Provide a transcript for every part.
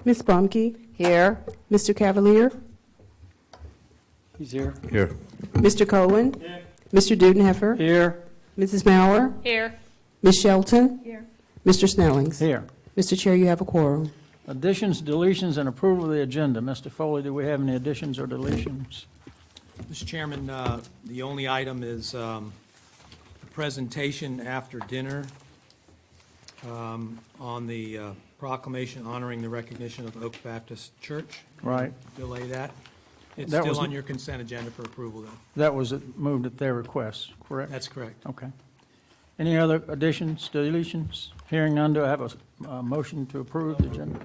Ms. Bumke, Here. Mr. Cavalier, He's here. Here. Mr. Cohen, Mr. Dudenheffer, Here. Mrs. Maurer, Here. Ms. Shelton, Here. Mr. Snellings. Here. Mr. Chair, you have a quorum. Additions, deletions, and approval of the agenda. Mr. Foley, do we have any additions or deletions? Mr. Chairman, the only item is a presentation after dinner on the proclamation honoring the recognition of Oak Baptist Church. Right. Delay that. It's That still was- on your consent agenda for approval, though. That was moved at their request, correct? That's correct. Okay. Any other additions, deletions? Hearing none, do I have a motion to approve the agenda?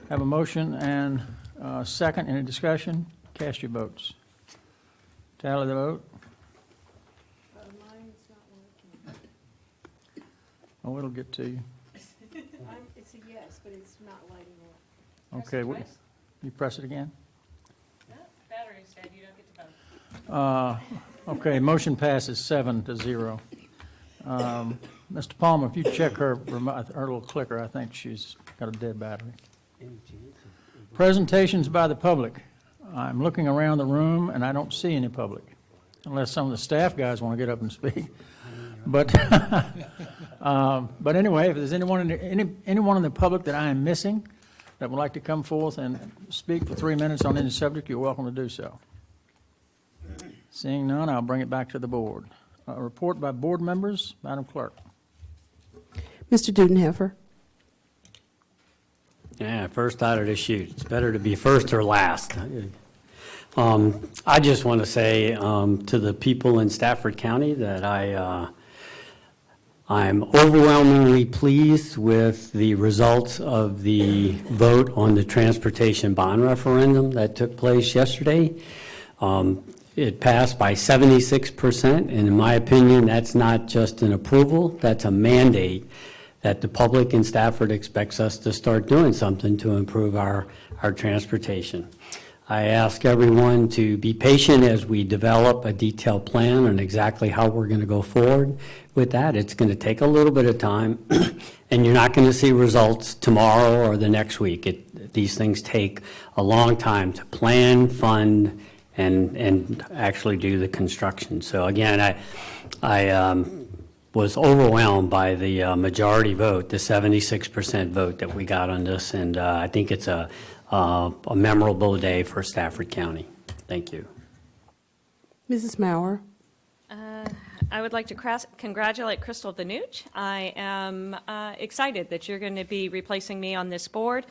Have a motion and a second. Any discussion? Cast your votes. Tally the vote. Mine's not working. Oh, it'll get to you. It's a yes, but it's not lighting up. Okay. You press it again? Battery's dead, you don't get to vote. Okay, motion passes 7-0. Mr. Palmer, if you check her little clicker, I think she's got a dead battery. Presentations by the public. I'm looking around the room and I don't see any public, unless some of the staff guys want to get up and speak. But anyway, if there's anyone in the public that I am missing that would like to come forth and speak for 3 minutes on any subject, you're welcome to do so. Seeing none, I'll bring it back to the board. A report by board members, Madam Clerk. Mr. Dudenheffer. Yeah, first out of the chute. It's better to be first or last. I just want to say to the people in Stafford County that I'm overwhelmingly pleased with the results of the vote on the transportation bond referendum that took place yesterday. It passed by 76%, and in my opinion, that's not just an approval, that's a mandate that the public in Stafford expects us to start doing something to improve our transportation. I ask everyone to be patient as we develop a detailed plan on exactly how we're going to go forward with that. It's going to take a little bit of time, and you're not going to see results tomorrow or the next week. These things take a long time to plan, fund, and actually do the construction. So again, I was overwhelmed by the majority vote, the 76% vote that we got on this, and I think it's a memorable day for Stafford County. Thank you. Mrs. Maurer. I would like to congratulate Crystal Danuch. I am excited that you're going to be replacing me on this board.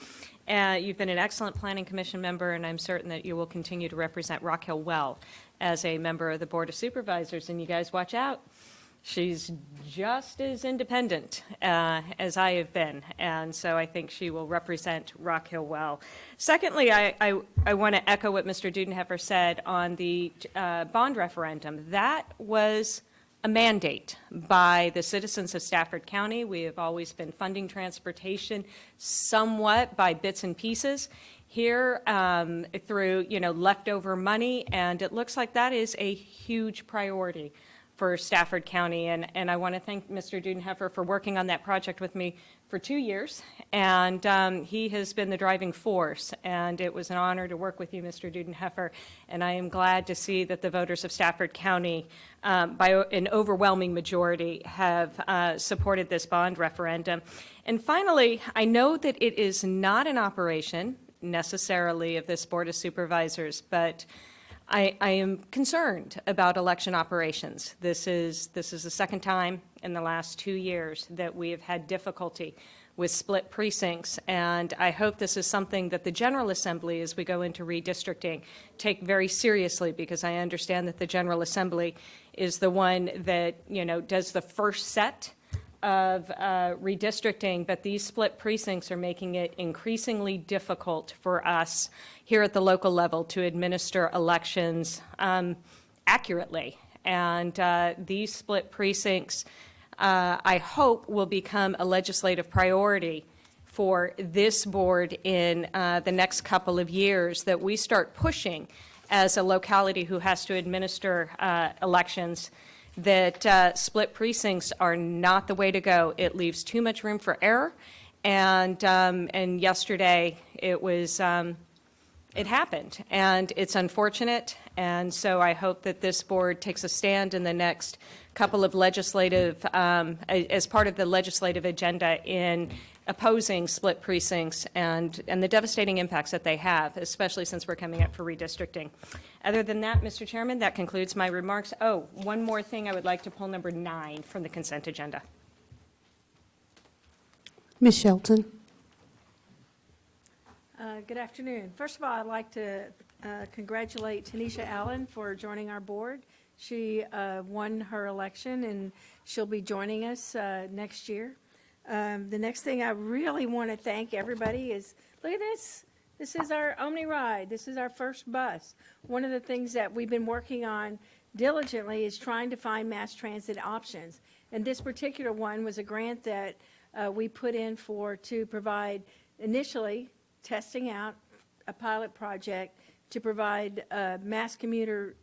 You've been an excellent Planning Commission member, and I'm certain that you will continue to represent Rock Hill well as a member of the Board of Supervisors. And you guys watch out. She's just as independent as I have been, and so I think she will represent Rock Hill well. Secondly, I want to echo what Mr. Dudenheffer said on the bond referendum. That was a mandate by the citizens of Stafford County. We have always been funding transportation somewhat by bits and pieces here through leftover money, and it looks like that is a huge priority for Stafford County, and I want to thank Mr. Dudenheffer for working on that project with me for 2 years, and he has been the driving force, and it was an honor to work with you, Mr. Dudenheffer, and I am glad to see that the voters of Stafford County, by an overwhelming majority, have supported this bond referendum. And finally, I know that it is not an operation necessarily of this Board of Supervisors, but I am concerned about election operations. This is the second time in the last 2 years that we have had difficulty with split precincts, and I hope this is something that the General Assembly, as we go into redistricting, take very seriously, because I understand that the General Assembly is the one that does the first set of redistricting, but these split precincts are making it increasingly difficult for us here at the local level to administer elections accurately. And these split precincts, I hope, will become a legislative priority for this board in the next couple of years, that we start pushing as a locality who has to administer elections, that split precincts are not the way to go. It leaves too much room for error, And yesterday, it happened, and it's unfortunate, and so I hope that this board takes a stand in the next couple of legislative, as part of the legislative agenda in opposing split precincts and the devastating impacts that they have, especially since we're coming up for redistricting. Other than that, Mr. Chairman, that concludes my remarks. Oh, one more thing, I would like to pull number 9 from the consent agenda. Ms. Shelton? Good afternoon. First of all, I'd like to congratulate Tanisha Allen for joining our board. She won her election, and she'll be joining us next year. The next thing I really want to thank everybody is, look at this. This is our Omni Ride. This is our first bus. One of the things that we've been working on diligently is trying to find mass transit options. And this particular one was a grant that we put in to provide initially testing out a pilot project to provide mass commuter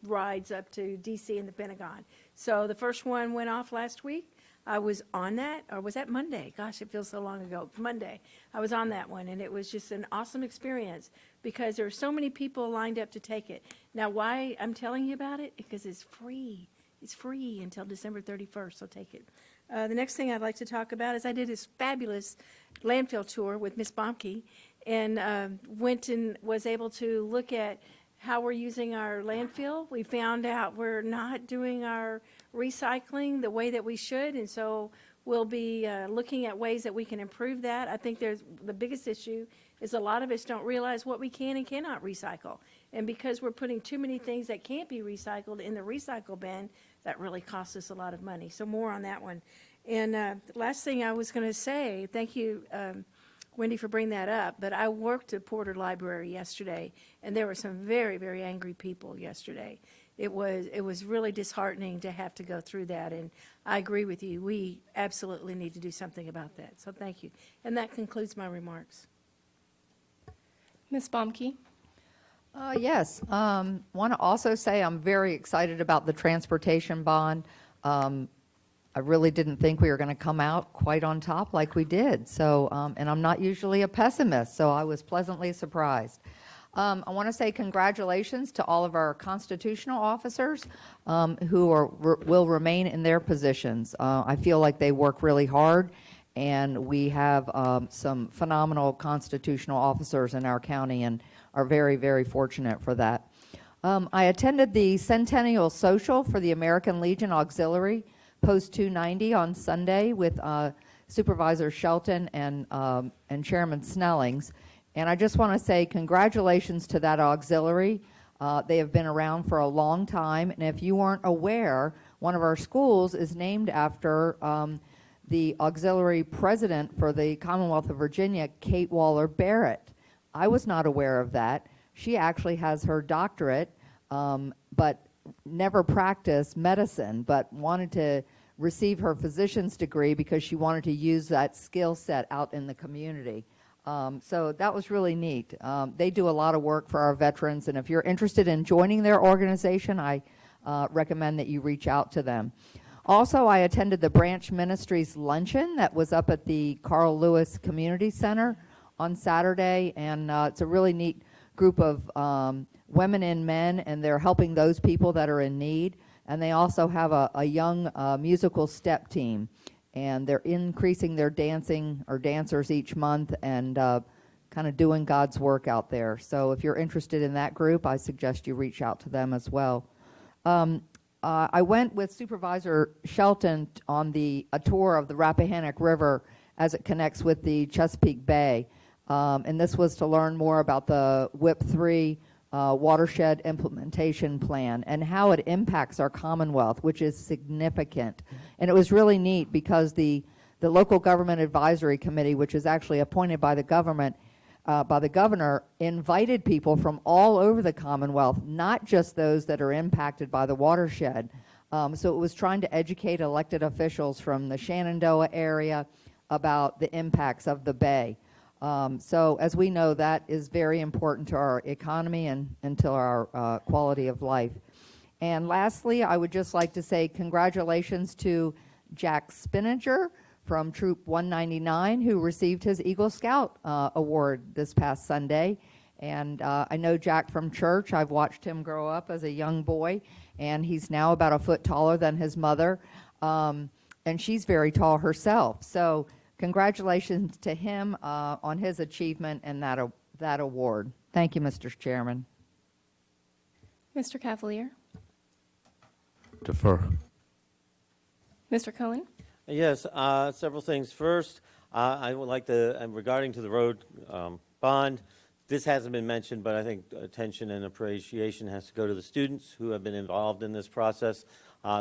rides up to DC and the Pentagon. So the first one went off last week. I was on that, or was that Monday? Gosh, it feels so long ago. Monday. I was on that one, and it was just an awesome experience because there were so many people lined up to take it. Now, why I'm telling you about it? Because it's free. It's free until December 31st, so take it. The next thing I'd like to talk about is I did this fabulous landfill tour with Ms. Bomke, and went and was able to look at how we're using our landfill. We found out we're not doing our recycling the way that we should, and so we'll be looking at ways that we can improve that. I think the biggest issue is a lot of us don't realize what we can and cannot recycle. And because we're putting too many things that can't be recycled in the recycle bin, that really costs us a lot of money. So more on that one. And the last thing I was going to say, thank you, Wendy, for bringing that up, but I worked at Porter Library yesterday, and there were some very, very angry people yesterday. It was really disheartening to have to go through that, and I agree with you. We absolutely need to do something about that. So thank you. And that concludes my remarks. Ms. Bomke? Yes. Want to also say I'm very excited about the transportation bond. I really didn't think we were going to come out quite on top like we did. So, and I'm not usually a pessimist, so I was pleasantly surprised. I want to say congratulations to all of our constitutional officers who will remain in their positions. I feel like they work really hard, and we have some phenomenal constitutional officers in our county and are very, very fortunate for that. I attended the Centennial Social for the American Legion Auxiliary Post 290 on Sunday with Supervisor Shelton and Chairman Snellings. And I just want to say congratulations to that auxiliary. They have been around for a long time. And if you weren't aware, one of our schools is named after the auxiliary president for the Commonwealth of Virginia, Kate Waller Barrett. I was not aware of that. She actually has her doctorate, but never practiced medicine, but wanted to receive her physician's degree because she wanted to use that skill set out in the community. So that was really neat. They do a lot of work for our veterans, and if you're interested in joining their organization, I recommend that you reach out to them. Also, I attended the Branch Ministries Luncheon that was up at the Carl Lewis Community Center on Saturday, and it's a really neat group of women and men, and they're helping those people that are in need. And they also have a young musical step team, and they're increasing their dancing or dancers each month and kind of doing God's work out there. So if you're interested in that group, I suggest you reach out to them as well. I went with Supervisor Shelton on a tour of the Rappahannock River as it connects with the Chesapeake Bay. And this was to learn more about the WIP 3 watershed implementation plan and how it impacts our Commonwealth, which is significant. And it was really neat because the local government advisory committee, which is actually appointed by the governor, invited people from all over the Commonwealth, not just those that are impacted by the watershed. So it was trying to educate elected officials from the Shenandoah area about the impacts of the Bay. So as we know, that is very important to our economy and to our quality of life. And lastly, I would just like to say congratulations to Jack Spinnanger from Troop 199, who received his Eagle Scout award this past Sunday. And I know Jack from church. I've watched him grow up as a young boy, and he's now about a foot taller than his mother. And she's very tall herself. So congratulations to him on his achievement and that award. Thank you, Mr. Chairman. Mr. Cavalier? Defer. Mr. Cohen? Yes, several things. First, I would like to, regarding to the road bond, this hasn't been mentioned, but I think attention and appreciation has to go to the students who have been involved in this process.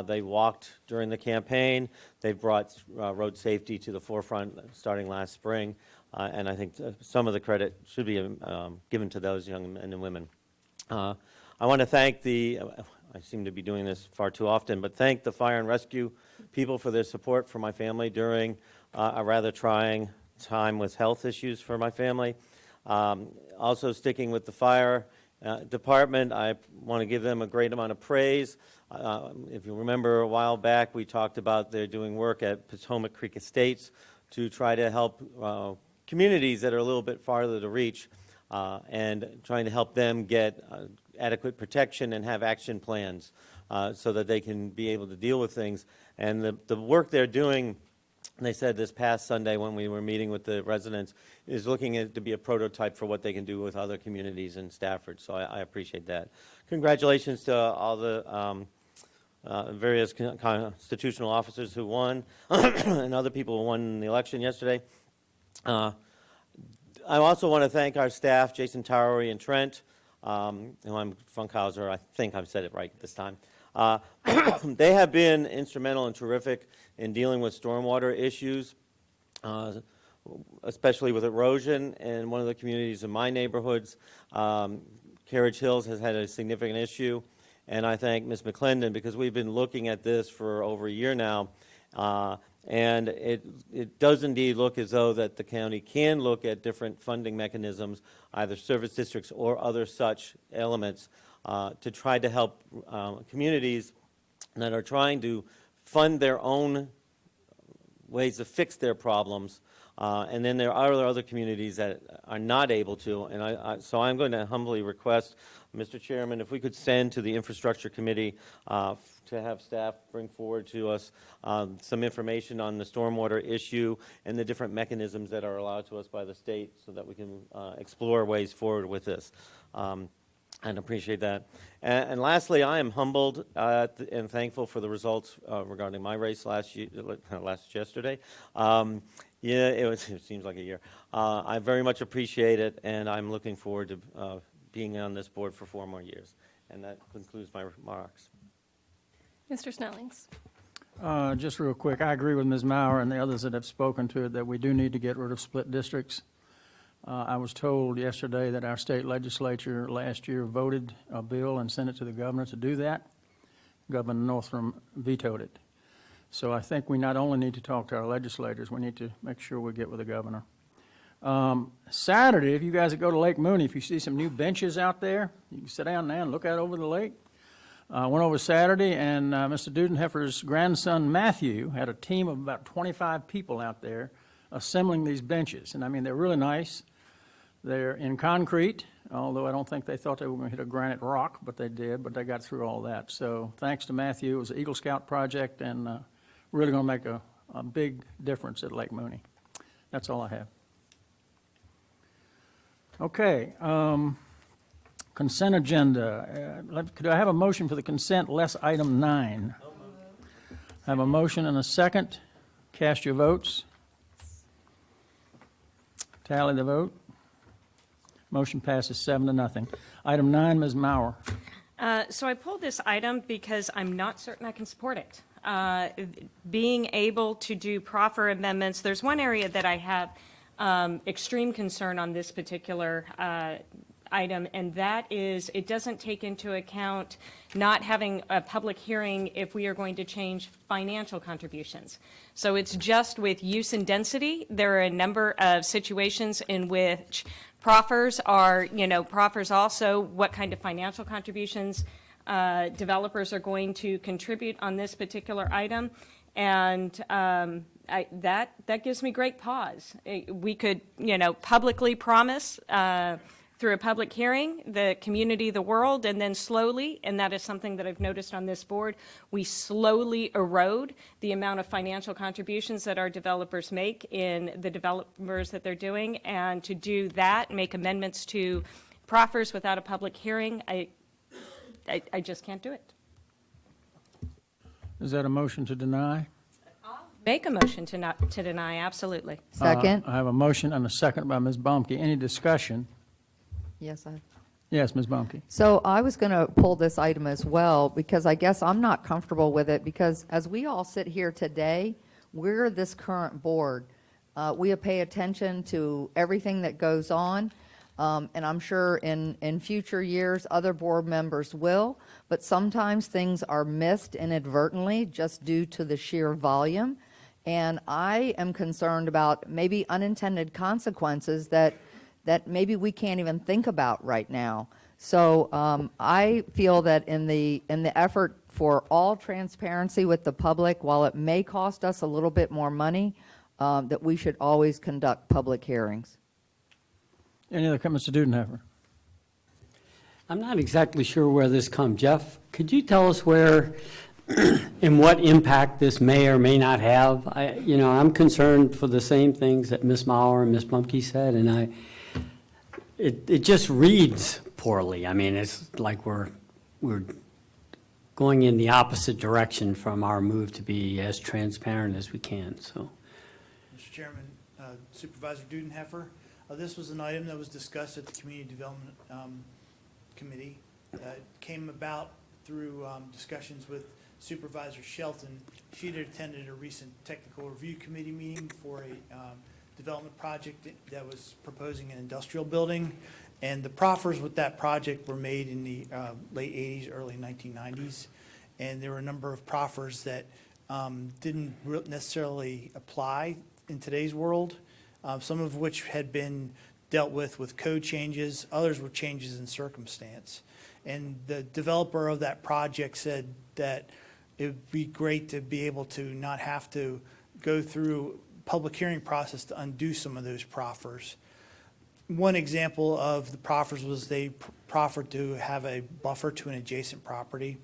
They walked during the campaign. They've brought road safety to the forefront starting last spring, and I think some of the credit should be given to those young men and women. I want to thank I seem to be doing this far too often, but thank the fire and rescue people for their support for my family during a rather trying time with health issues for my family. Also sticking with the fire department, I want to give them a great amount of praise. If you remember a while back, we talked about they're doing work at Potomac Creek Estates to try to help communities that are a little bit farther to reach and trying to help them get adequate protection and have action plans so that they can be able to deal with things. And the work they're doing, they said this past Sunday when we were meeting with the residents, is looking at to be a prototype for what they can do with other communities in Stafford. So I appreciate that. Congratulations to all the various constitutional officers who won and other people who won in the election yesterday. I also want to thank our staff, Jason Towery and Trent, who I'm Funkhauser. I think I've said it right this time. They have been instrumental and terrific in dealing with stormwater issues, especially with erosion in one of the communities in my neighborhoods. Carriage Hills has had a significant issue, and I thank Ms. McClendon because we've been looking at this for over a year now, and it does indeed look as though that the county can look at different funding mechanisms, either service districts or other such elements, to try to help communities that are trying to fund their own ways to fix their problems. And then there are other communities that are not able to. And so I'm going to humbly request, Mr. Chairman, if we could send to the Infrastructure Committee to have staff bring forward to us some information on the stormwater issue and the different mechanisms that are allowed to us by the state so that we can explore ways forward with this. And appreciate that. And lastly, I am humbled and thankful for the results regarding my race last yesterday. Yeah, it seems like a year. I very much appreciate it, and I'm looking forward to being on this board for 4 more years. And that concludes my remarks. Mr. Snellings? Just real quick, I agree with Ms. Maurer and the others that have spoken to it that we do need to get rid of split districts. I was told yesterday that our state legislature last year voted a bill and sent it to the governor to do that. Governor Northam vetoed it. So I think we not only need to talk to our legislators, we need to make sure we get with the governor. Saturday, if you guys go to Lake Mooney, if you see some new benches out there, you can sit down there and look out over the lake. I went over Saturday, and Mr. Dudenheffer's grandson, Matthew, had a team of about 25 people out there assembling these benches. And I mean, they're really nice. They're in concrete, although I don't think they thought they were going to hit a granite rock, but they did, but they got through all that. So thanks to Matthew. It was an Eagle Scout project, and really going to make a big difference at Lake Mooney. That's all I have. Okay. Consent agenda. Could I have a motion for the consent less item 9? I have a motion and a second. Cast your votes. Tally the vote. Motion passes 7-0. Item 9, Ms. Maurer. So I pulled this item because I'm not certain I can support it. Being able to do proffer amendments, there's one area that I have extreme concern on this particular item, and that is it doesn't take into account not having a public hearing if we are going to change financial contributions. So it's just with use and density. There are a number of situations in which proffers are, proffers also what kind of financial contributions developers are going to contribute on this particular item. And That gives me great pause. We could, publicly promise through a public hearing, the community, the world, and then slowly, and that is something that I've noticed on this board, we slowly erode the amount of financial contributions that our developers make in the developers that they're doing. And to do that, make amendments to proffers without a public hearing, I just can't do it. Is that a motion to deny? Make a motion to deny, absolutely. Second? I have a motion and a second by Ms. Baumke. Any discussion? Yes, Yes, Ms. Baumke. So I was going to pull this item as well, because I guess I'm not comfortable with it, because as we all sit here today, we're this current board. We pay attention to everything that goes on, and I'm sure in future years, other board members will, but sometimes things are missed inadvertently just due to the sheer volume. And I am concerned about maybe unintended consequences that maybe we can't even think about right now. So I feel that in the effort for all transparency with the public, while it may cost us a little bit more money, that we should always conduct public hearings. Any other comments, Mr. Dudenhofer? I'm not exactly sure where this comes. Jeff, could you tell us where and what impact this may or may not have? I'm concerned for the same things that Ms. Mauer and Ms. Blumke said, and it just reads poorly. I mean, it's like we're going in the opposite direction from our move to be as transparent as we can, so. Mr. Chairman, Supervisor Dudenhofer, this was an item that was discussed at the Community Development Committee. It came about through discussions with Supervisor Shelton. She had attended a recent technical review committee meeting for a development project that was proposing an industrial building. And the proffers with that project were made in the late 80s, early 1990s. And there were a number of proffers that didn't necessarily apply in today's world, some of which had been dealt with code changes. Others were changes in circumstance. And the developer of that project said that it would be great to be able to not have to go through public hearing process to undo some of those proffers. One example of the proffers was they proffered to have a buffer to an adjacent property.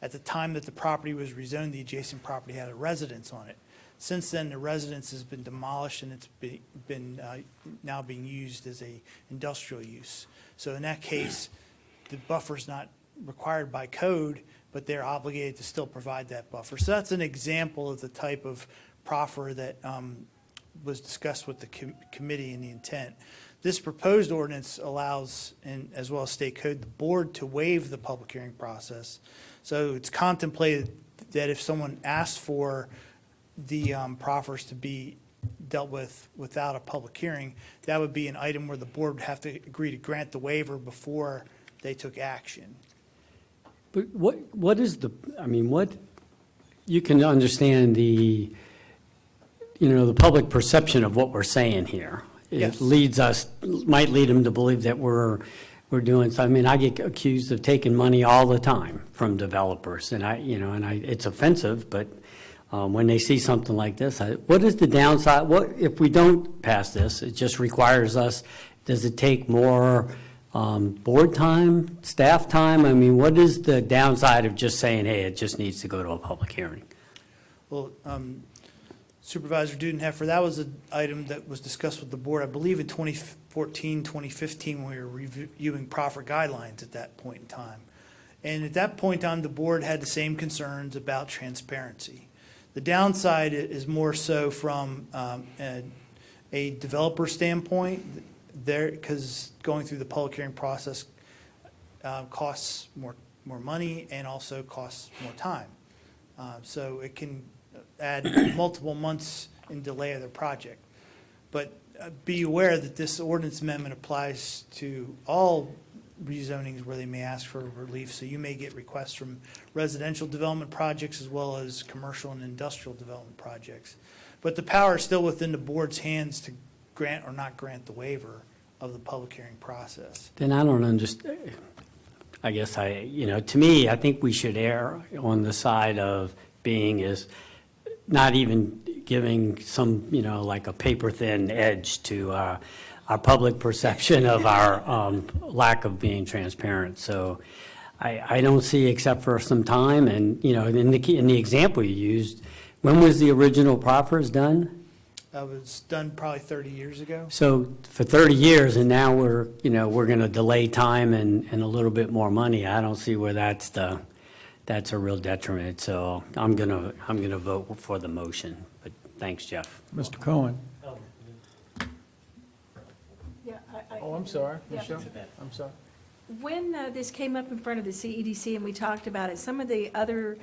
At the time that the property was rezoned, the adjacent property had a residence on it. Since then, the residence has been demolished and it's been now being used as a industrial use. So in that case, the buffer's not required by code, but they're obligated to still provide that buffer. So that's an example of the type of proffer that was discussed with the committee and the intent. This proposed ordinance allows, and as well as state code, the board to waive the public hearing process. So it's contemplated that if someone asks for the proffers to be dealt with without a public hearing, that would be an item where the board would have to agree to grant the waiver before they took action. But what is you can understand the public perception of what we're saying here. Yes. It might lead them to believe that we're doing something. I get accused of taking money all the time from developers, and it's offensive, but when they see something like this, what is the downside? What if we don't pass this? It just requires us, does it take more board time, staff time? I mean, what is the downside of just saying, hey, it just needs to go to a public hearing? Well, Supervisor Dudenhofer, that was an item that was discussed with the board, I believe in 2014, 2015, when we were reviewing proffer guidelines at that point in time. And at that point in time, the board had the same concerns about transparency. The downside is more so from a developer standpoint, because going through the public hearing process costs more money and also costs more time. So it can add multiple months in delay of the project. But be aware that this ordinance amendment applies to all rezonings where they may ask for relief. So you may get requests from residential development projects as well as commercial and industrial development projects. But the power is still within the board's hands to grant or not grant the waiver of the public hearing process. Then I don't understand. I guess to me, I think we should err on the side of being as not even giving some, like a paper-thin edge to our public perception of our lack of being transparent. So I don't see, except for some time, and, in the example you used, when was the original proffers done? It was done probably 30 years ago. So for 30 years, and now we're going to delay time and a little bit more money. I don't see where that's a real detriment. So I'm going to vote for the motion. But thanks, Jeff. Mr. Cohen? Yeah, Oh, I'm sorry, Michelle, I'm sorry. When this came up in front of the CEDC and we talked about it, some of the other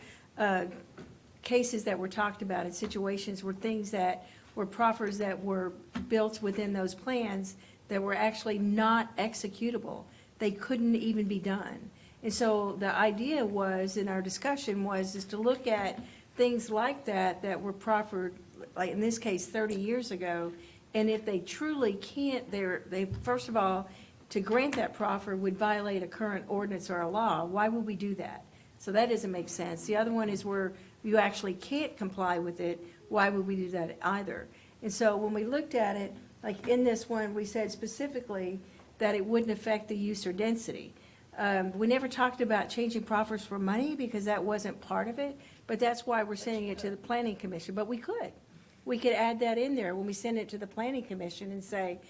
cases that were talked about in situations were things that were proffers that were built within those plans that were actually not executable. They couldn't even be done. And so the idea was, in our discussion, is to look at things like that were proffered, like in this case, 30 years ago, and if they truly can't, they first of all, to grant that proffer would violate a current ordinance or a law. Why would we do that? So that doesn't make sense. The other one is where you actually can't comply with it. Why would we do that either? And so when we looked at it, like in this one, we said specifically that it wouldn't affect the use or density. We never talked about changing proffers for money because that wasn't part of it, but that's why we're sending it to the Planning Commission. But we could. We could add that in there when we send it to the Planning Commission and say,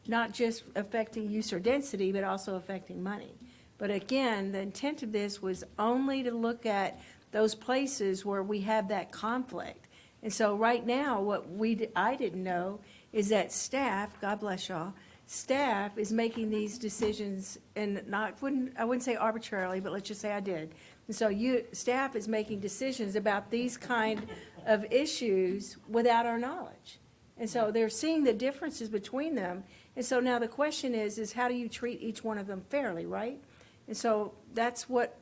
not just affecting use or density, but also affecting money. But again, the intent of this was only to look at those places where we have that conflict. And so right now, what I didn't know is that staff, God bless y'all, staff is making these decisions, and I wouldn't say arbitrarily, but let's just say I did. And so staff is making decisions about these kind of issues without our knowledge. And so they're seeing the differences between them. And so now the question is how do you treat each one of them fairly, right? And so that's what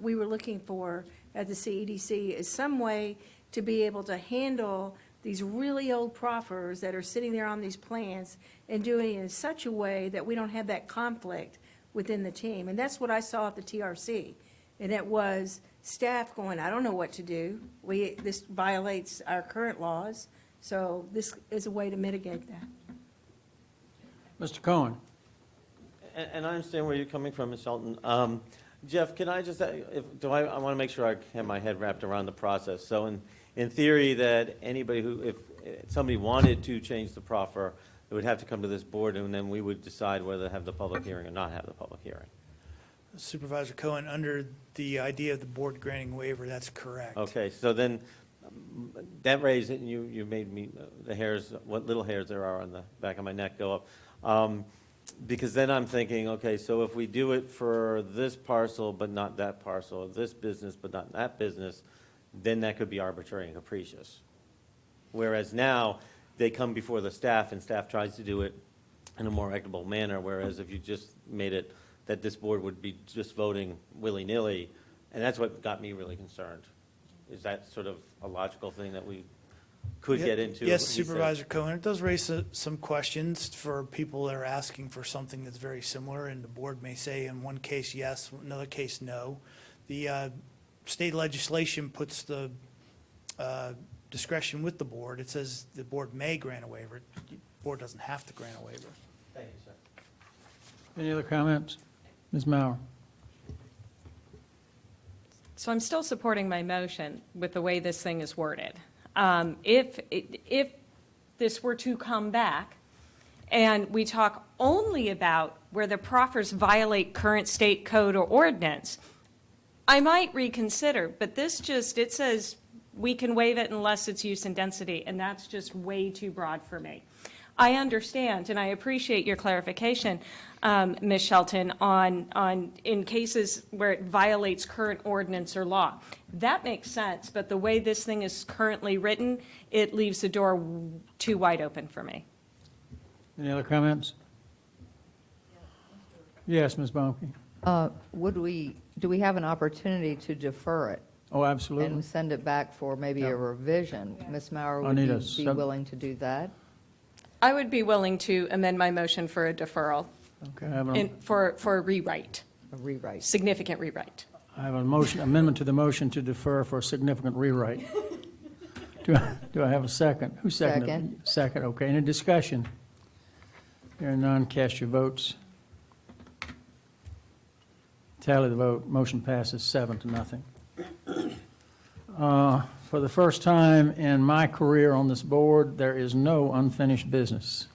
we were looking for at the CEDC, is some way to be able to handle these really old proffers that are sitting there on these plans and doing it in such a way that we don't have that conflict within the team. And that's what I saw at the TRC. And it was staff going, I don't know what to do. This violates our current laws. So this is a way to mitigate that. Mr. Cohen? And I understand where you're coming from, Ms. Shelton. Jeff, can I just, I want to make sure I have my head wrapped around the process. So in theory, that anybody if somebody wanted to change the proffer, it would have to come to this board, and then we would decide whether to have the public hearing or not have the public hearing. Supervisor Cohen, under the idea of the board granting waiver, that's correct. Okay, so then that raised, you made me, the hairs, what little hairs there are on the back of my neck go up. Because then I'm thinking, okay, so if we do it for this parcel but not that parcel, this business but not that business, then that could be arbitrary and capricious. Whereas now, they come before the staff and staff tries to do it in a more equitable manner, whereas if you just made it that this board would be just voting willy-nilly, and that's what got me really concerned. Is that sort of a logical thing that we could get into? Yes, Supervisor Cohen, it does raise some questions for people that are asking for something that's very similar, and the board may say in one case yes, another case no. The state legislation puts the discretion with the board. It says the board may grant a waiver. The board doesn't have to grant a waiver. Thank you, sir. Any other comments? Ms. Mauer? So I'm still supporting my motion with the way this thing is worded. If this were to come back and we talk only about where the proffers violate current state code or ordinance, I might reconsider, but it says we can waive it unless it's use and density, and that's just way too broad for me. I understand, and I appreciate your clarification, Ms. Shelton, on in cases where it violates current ordinance or law. That makes sense, but the way this thing is currently written, it leaves the door too wide open for me. Any other comments? Yes, Ms. Baumke? Do we have an opportunity to defer it Oh, absolutely. and send it back for maybe a revision? Ms. Mauer, I would need you a be sub- willing to do that? I would be willing to amend my motion for a deferral Okay, I have a and for a rewrite, A rewrite? significant rewrite. amendment to the motion to defer for a significant rewrite. Do I have a second? Who seconded? Second. Second, okay. Any discussion? Hearing none, cast your votes. Tally the vote. Motion passes 7-0. For the first time in my career on this board, there is no unfinished business.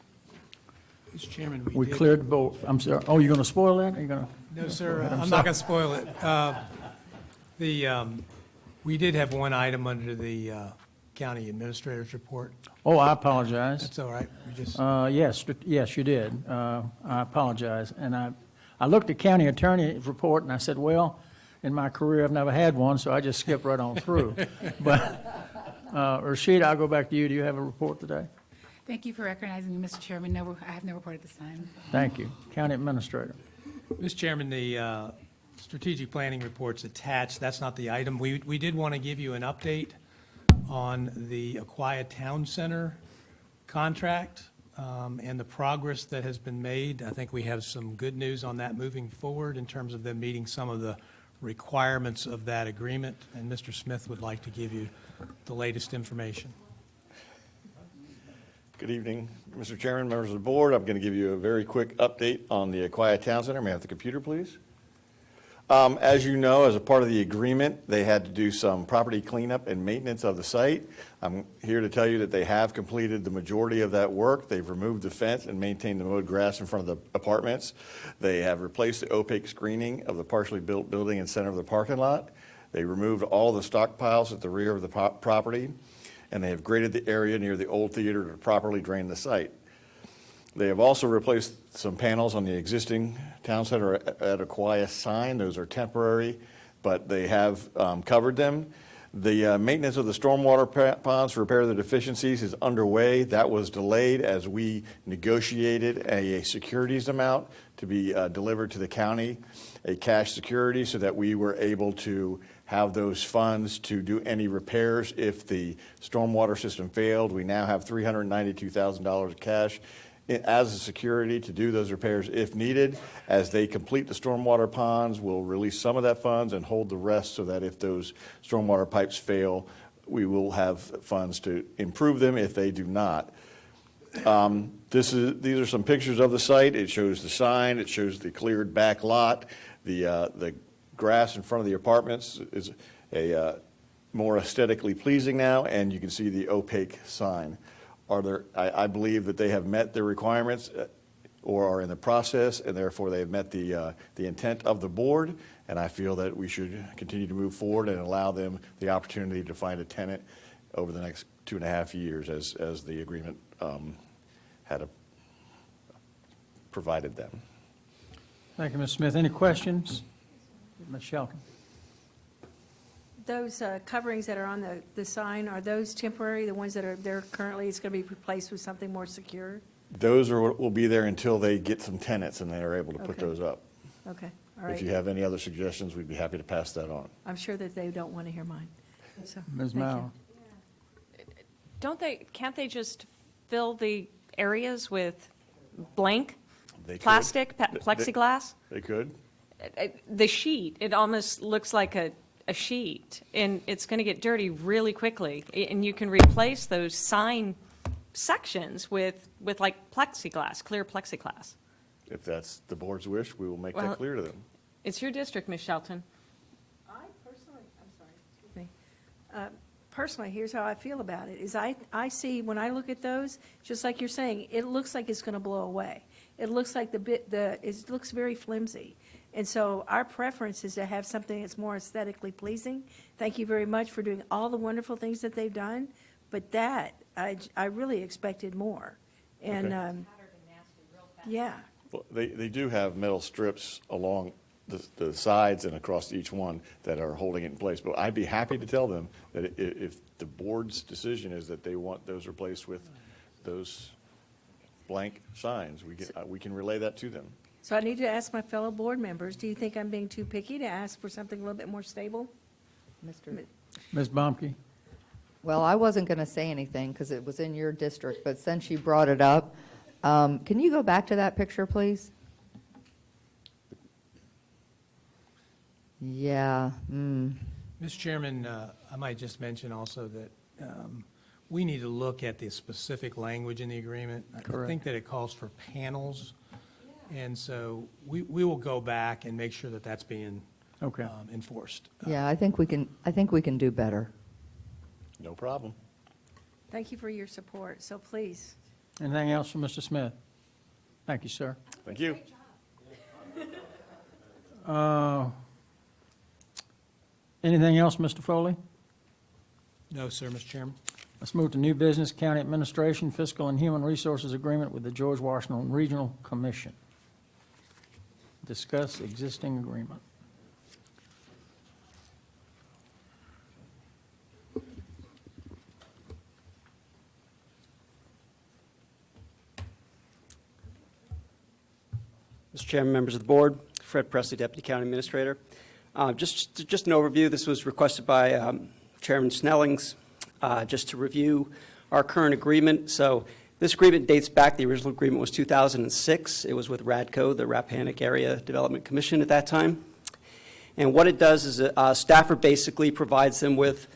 Mr. Chairman, We cleared the board. I'm sorry. Oh, you're going to spoil that? Are you going to? No, sir, I'm I'm sorry. not going to spoil it. We did have one item under the county administrator's report. Oh, I apologize. That's all right. We just, Yes, you did. I apologize. And I looked at county attorney's report and I said, well, in my career, I've never had one, so I just skipped right on through. But Rashida, I'll go back to you. Do you have a report today? Thank you for recognizing me, Mr. Chairman. No, I have no report at this time. Thank you. County administrator. Mr. Chairman, the strategic planning report's attached. That's not the item. We did want to give you an update on the Aquia Town Center contract and the progress that has been made. I think we have some good news on that moving forward in terms of them meeting some of the requirements of that agreement, and Mr. Smith would like to give you the latest information. Good evening, Mr. Chairman, members of the board. I'm going to give you a very quick update on the Aquia Town Center. May I have the computer, please? As you know, as a part of the agreement, they had to do some property cleanup and maintenance of the site. I'm here to tell you that they have completed the majority of that work. They've removed the fence and maintained the mowed grass in front of the apartments. They have replaced the opaque screening of the partially built building in center of the parking lot. They removed all the stockpiles at the rear of the property, and they have graded the area near the old theater to properly drain the site. They have also replaced some panels on the existing town center at Aquia sign. Those are temporary, but they have covered them. The maintenance of the stormwater ponds to repair the deficiencies is underway. That was delayed as we negotiated a securities amount to be delivered to the county, a cash security, so that we were able to have those funds to do any repairs if the stormwater system failed. We now have $392,000 of cash as a security to do those repairs if needed. As they complete the stormwater ponds, we'll release some of that funds and hold the rest so that if those stormwater pipes fail, we will have funds to improve them if they do not. These are some pictures of the site. It shows the sign, it shows the cleared back lot. The grass in front of the apartments is more aesthetically pleasing now, and you can see the opaque sign. I believe that they have met their requirements or are in the process, and therefore they have met the intent of the board, and I feel that we should continue to move forward and allow them the opportunity to find a tenant over the next 2.5 years as the agreement had provided them. Thank you, Ms. Smith. Any questions? Ms. Shelton? Those coverings that are on the sign, are those temporary, the ones that are there currently, it's going to be replaced with something more secure? Those will be there until they get some tenants and they are able to put Okay. those up. Okay, all right. If you have any other suggestions, we'd be happy to pass that on. I'm sure that they don't want to hear mine. So, Ms. thank you. Mauer? Can't they just fill the areas with blank They could. plastic, plexiglass? They could. The sheet, it almost looks like a sheet, and it's going to get dirty really quickly. And you can replace those sign sections with like plexiglass, clear plexiglass. If that's the board's wish, we will make Well- that clear to them. It's your district, Ms. Shelton. I personally, I'm sorry, excuse me. Personally, here's how I feel about it, is I see, when I look at those, just like you're saying, it looks like it's going to blow away. It looks like it looks very flimsy. And so our preference is to have something that's more aesthetically pleasing. Thank you very much for doing all the wonderful things that they've done, but that, I really expected more. And, Okay. yeah, Well, they do have metal strips along the sides and across each one that are holding it in place. But I'd be happy to tell them that if the board's decision is that they want those replaced with those blank signs, we can relay that to them. so I need to ask my fellow board members, do you think I'm being too picky to ask for something a little bit more stable? Ms. Bomke? Well, I wasn't going to say anything because it was in your district, but since you brought it up, can you go back to that picture, please? Yeah. Mr. Chairman, I might just mention also that we need to look at the specific language in the agreement. I Correct. think that it calls for panels, and so we will go back and make sure that that's being Okay. enforced. Yeah, I think we can do better. No problem. Thank you for your support, so please. Anything else from Mr. Smith? Thank you, sir. Thank you. Anything else, Mr. Foley? No, sir, Mr. Chairman. Let's move to new business, county administration, fiscal and human resources agreement with the George Washington Regional Commission. Discuss existing agreement. Mr. Chairman, members of the board, Fred Presley, Deputy County Administrator. Just an overview, this was requested by Chairman Snellings, just to review our current agreement. So this agreement dates back, the original agreement was 2006. It was with RADCO, the Rappahannock Area Development Commission at that time. And what it does is Stafford basically provides them with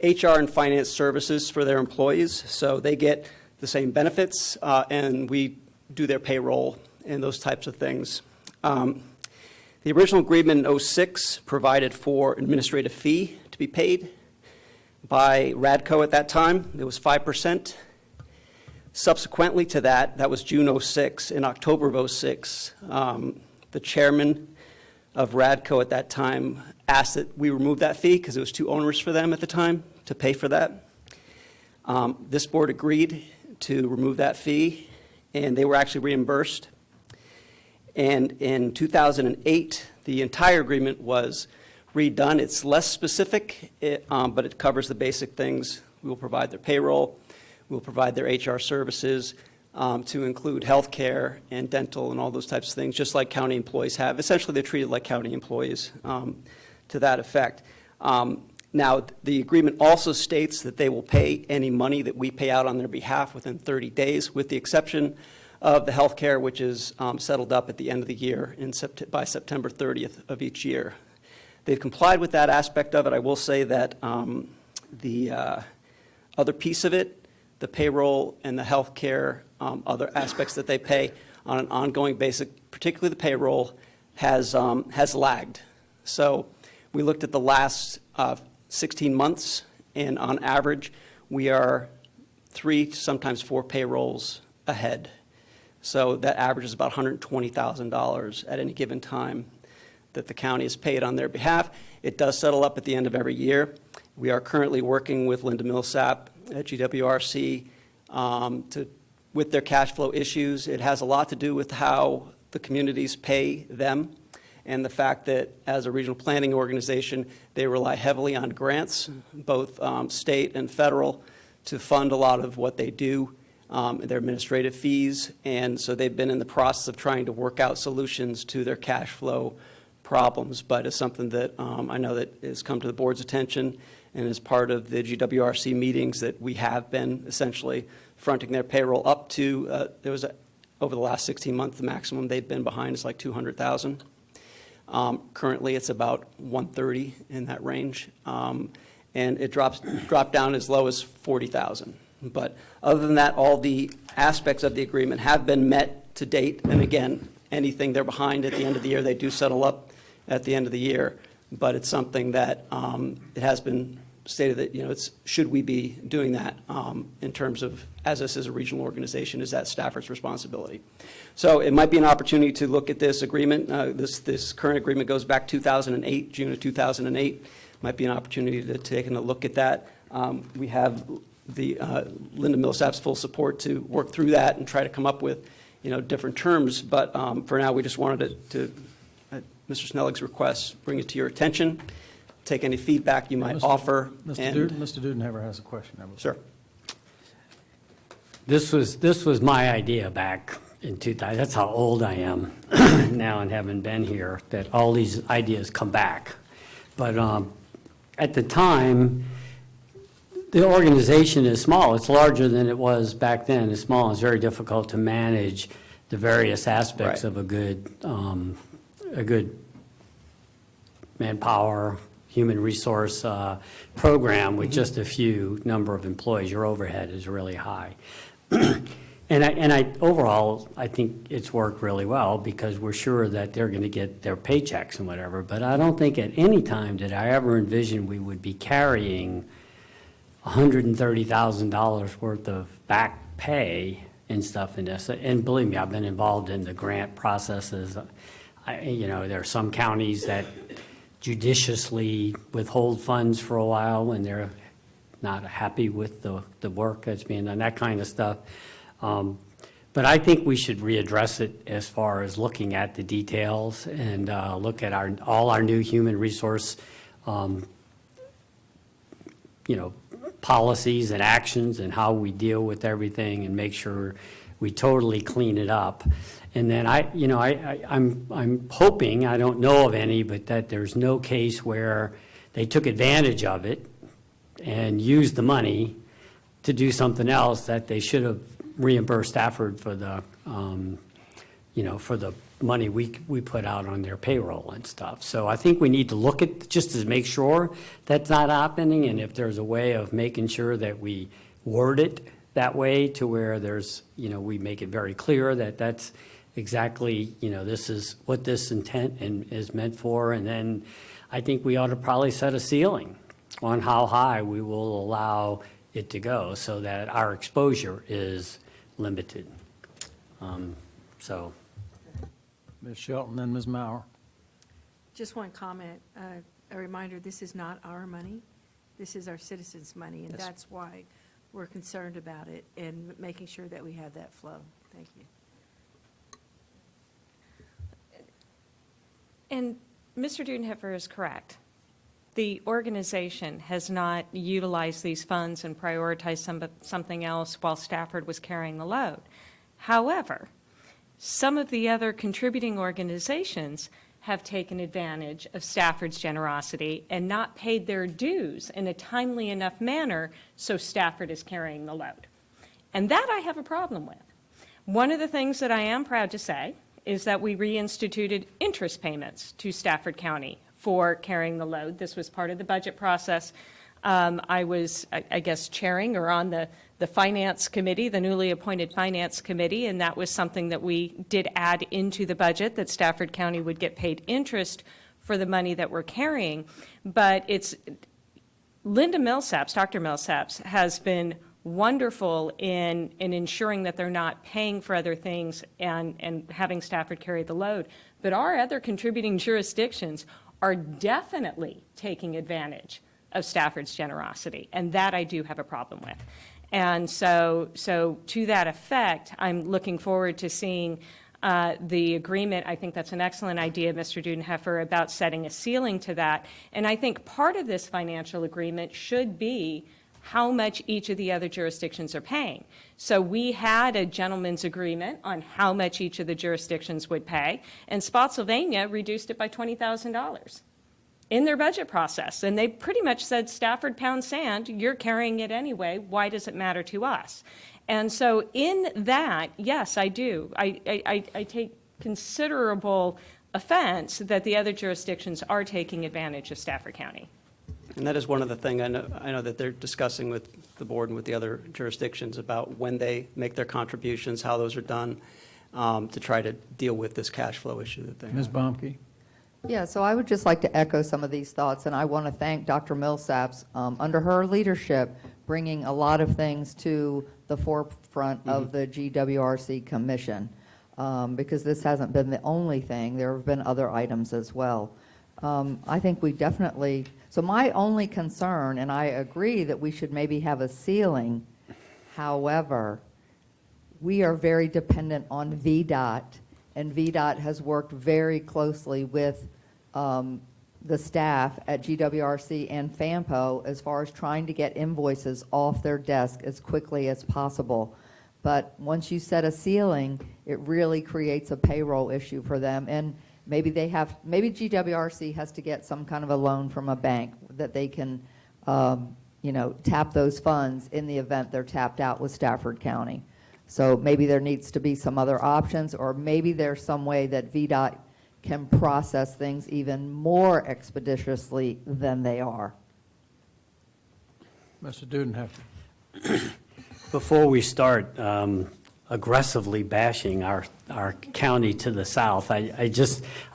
HR and finance services for their employees. So they get the same benefits, and we do their payroll and those types of things. The original agreement in 06 provided for administrative fee to be paid by RADCO at that time. It was 5%. Subsequently to that, that was June 06. In October of 06, the chairman of RADCO at that time asked that we remove that fee because it was too onerous for them at the time to pay for that. This board agreed to remove that fee, and they were actually reimbursed. And in 2008, the entire agreement was redone. It's less specific, but it covers the basic things. We will provide their payroll. We will provide their HR services to include health care and dental and all those types of things, just like county employees have. Essentially, they're treated like county employees to that effect. Now, the agreement also states that they will pay any money that we pay out on their behalf within 30 days, with the exception of the health care, which is settled up at the end of the year by September 30th of each year. They've complied with that aspect of it. I will say that the other piece of it, the payroll and the health care, other aspects that they pay on an ongoing basis, particularly the payroll, has lagged. So we looked at the last 16 months, and on average, we are 3 to sometimes 4 payrolls ahead. So that averages about $120,000 at any given time that the county has paid on their behalf. It does settle up at the end of every year. We are currently working with Linda Millsap at GWRC with their cash flow issues. It has a lot to do with how the communities pay them, and the fact that as a regional planning organization, they rely heavily on grants, both state and federal, to fund a lot of what they do. Their administrative fees, and so they've been in the process of trying to work out solutions to their cash flow problems, but it's something that I know that has come to the board's attention and is part of the GWRC meetings that we have been essentially fronting their payroll up to, over the last 16 months, the maximum they've been behind is like $200,000. Currently, it's about $130,000 in that range, and it dropped down as low as $40,000. But other than that, all the aspects of the agreement have been met to date. And again, anything they're behind at the end of the year, they do settle up at the end of the year. But it's something that it has been stated that, it's should we be doing that in terms of, as this is a regional organization, is that Stafford's responsibility. So it might be an opportunity to look at this agreement. This current agreement goes back 2008, June of 2008. Might be an opportunity to take a look at that. We have the Linda Millsap's full support to work through that and try to come up with, different terms. But for now, we just wanted to Mr. Snelling's request, bring it to your attention, take any feedback you might offer. Mr. Dudenhofer has a question. Sure. This was my idea back in 2000. That's how old I am now and haven't been here, that all these ideas come back. But at the time, the organization is small. It's larger than it was back then. It's small. It's very difficult to manage the various aspects Right. of a good manpower human resource program with just a few number of employees, your overhead is really high. Overall, I think it's worked really well because we're sure that they're going to get their paychecks and whatever. But I don't think at any time did I ever envision we would be carrying $130,000 worth of back pay and stuff in this. And believe me, I've been involved in the grant processes. There are some counties that judiciously withhold funds for a while when they're not happy with the work that's being done, that kind of stuff. But I think we should readdress it as far as looking at the details and look at all our new human resource, policies and actions and how we deal with everything and make sure we totally clean it up. And then I'm hoping, I don't know of any, but that there's no case where they took advantage of it and used the money to do something else that they should have reimbursed Stafford for the, for the money we put out on their payroll and stuff. So I think we need to look at, just to make sure that's not happening, and if there's a way of making sure that we word it that way to where there's, we make it very clear that that's exactly, this is what this intent is meant for. And then I think we ought to probably set a ceiling on how high we will allow it to go so that our exposure is limited. So. Ms. Shelton and Ms. Mauer. Just one comment, a reminder, this is not our money. This is our citizens' money, and Yes. that's why we're concerned about it and making sure that we have that flow. Thank you. And Mr. Dudenheffer is correct. The organization has not utilized these funds and prioritized something else while Stafford was carrying the load. However, some of the other contributing organizations have taken advantage of Stafford's generosity and not paid their dues in a timely enough manner, so Stafford is carrying the load. And that I have a problem with. One of the things that I am proud to say is that we reinstituted interest payments to Stafford County for carrying the load. This was part of the budget process. I was, I guess, chairing or on the Finance Committee, the newly appointed Finance Committee, and that was something that we did add into the budget, that Stafford County would get paid interest for the money that we're carrying. But it's, Linda Millsaps, Dr. Millsaps, has been wonderful in ensuring that they're not paying for other things and having Stafford carry the load. But our other contributing jurisdictions are definitely taking advantage of Stafford's generosity, and that I do have a problem with. And so to that effect, I'm looking forward to seeing the agreement. I think that's an excellent idea, Mr. Dudenheffer, about setting a ceiling to that. And I think part of this financial agreement should be how much each of the other jurisdictions are paying. So we had a gentleman's agreement on how much each of the jurisdictions would pay, and Spotsylvania reduced it by $20,000 in their budget process. And they pretty much said, Stafford Pound Sand, you're carrying it anyway, why does it matter to us? And so in that, yes, I do. I take considerable offense that the other jurisdictions are taking advantage of Stafford County. And that is one of the things I know that they're discussing with the board and with the other jurisdictions about when they make their contributions, how those are done, to try to deal with this cash flow issue that they have. Ms. Baumke. Yeah, so I would just like to echo some of these thoughts, and I want to thank Dr. Millsaps, under her leadership, bringing a lot of things to the forefront of the GWRC Commission, because this hasn't been the only thing. There have been other items as well. I think we definitely, so my only concern, and I agree that we should maybe have a ceiling, however, we are very dependent on VDOT, and VDOT has worked very closely with the staff at GWRC and FAMPO as far as trying to get invoices off their desk as quickly as possible. But once you set a ceiling, it really creates a payroll issue for them. And maybe GWRC has to get some kind of a loan from a bank that they can, tap those funds in the event they're tapped out with Stafford County. So maybe there needs to be some other options, or maybe there's some way that VDOT can process things even more expeditiously than they are. Mr. Dudenheffer. Before we start aggressively bashing our county to the south, I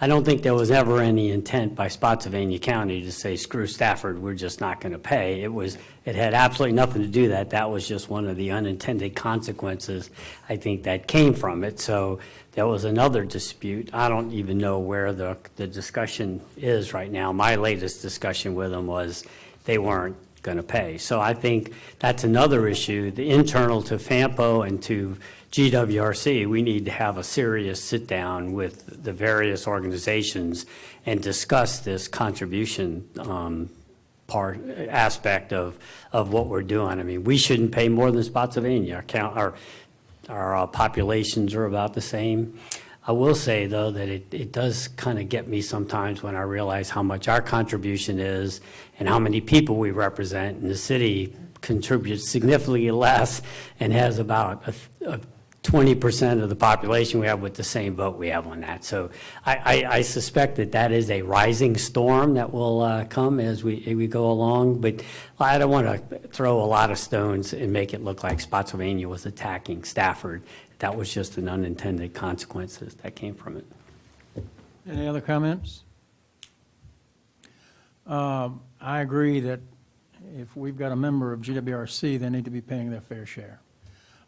don't think there was ever any intent by Spotsylvania County to say, screw Stafford, we're just not going to pay. It had absolutely nothing to do with that. That was just one of the unintended consequences, I think, that came from it. So there was another dispute. I don't even know where the discussion is right now. My latest discussion with them was they weren't going to pay. So I think that's another issue, the internal to FAMPO and to GWRC. We need to have a serious sit-down with the various organizations and discuss this contribution aspect of what we're doing. I mean, we shouldn't pay more than Spotsylvania. Our populations are about the same. I will say, though, that it does kind of get me sometimes when I realize how much our contribution is and how many people we represent, and the city contributes significantly less and has about 20% of the population we have with the same vote we have on that. So I suspect that is a rising storm that will come as we go along, but I don't want to throw a lot of stones and make it look like Spotsylvania was attacking Stafford. That was just an unintended consequences that came from it. Any other comments? I agree that if we've got a member of GWRC, they need to be paying their fair share.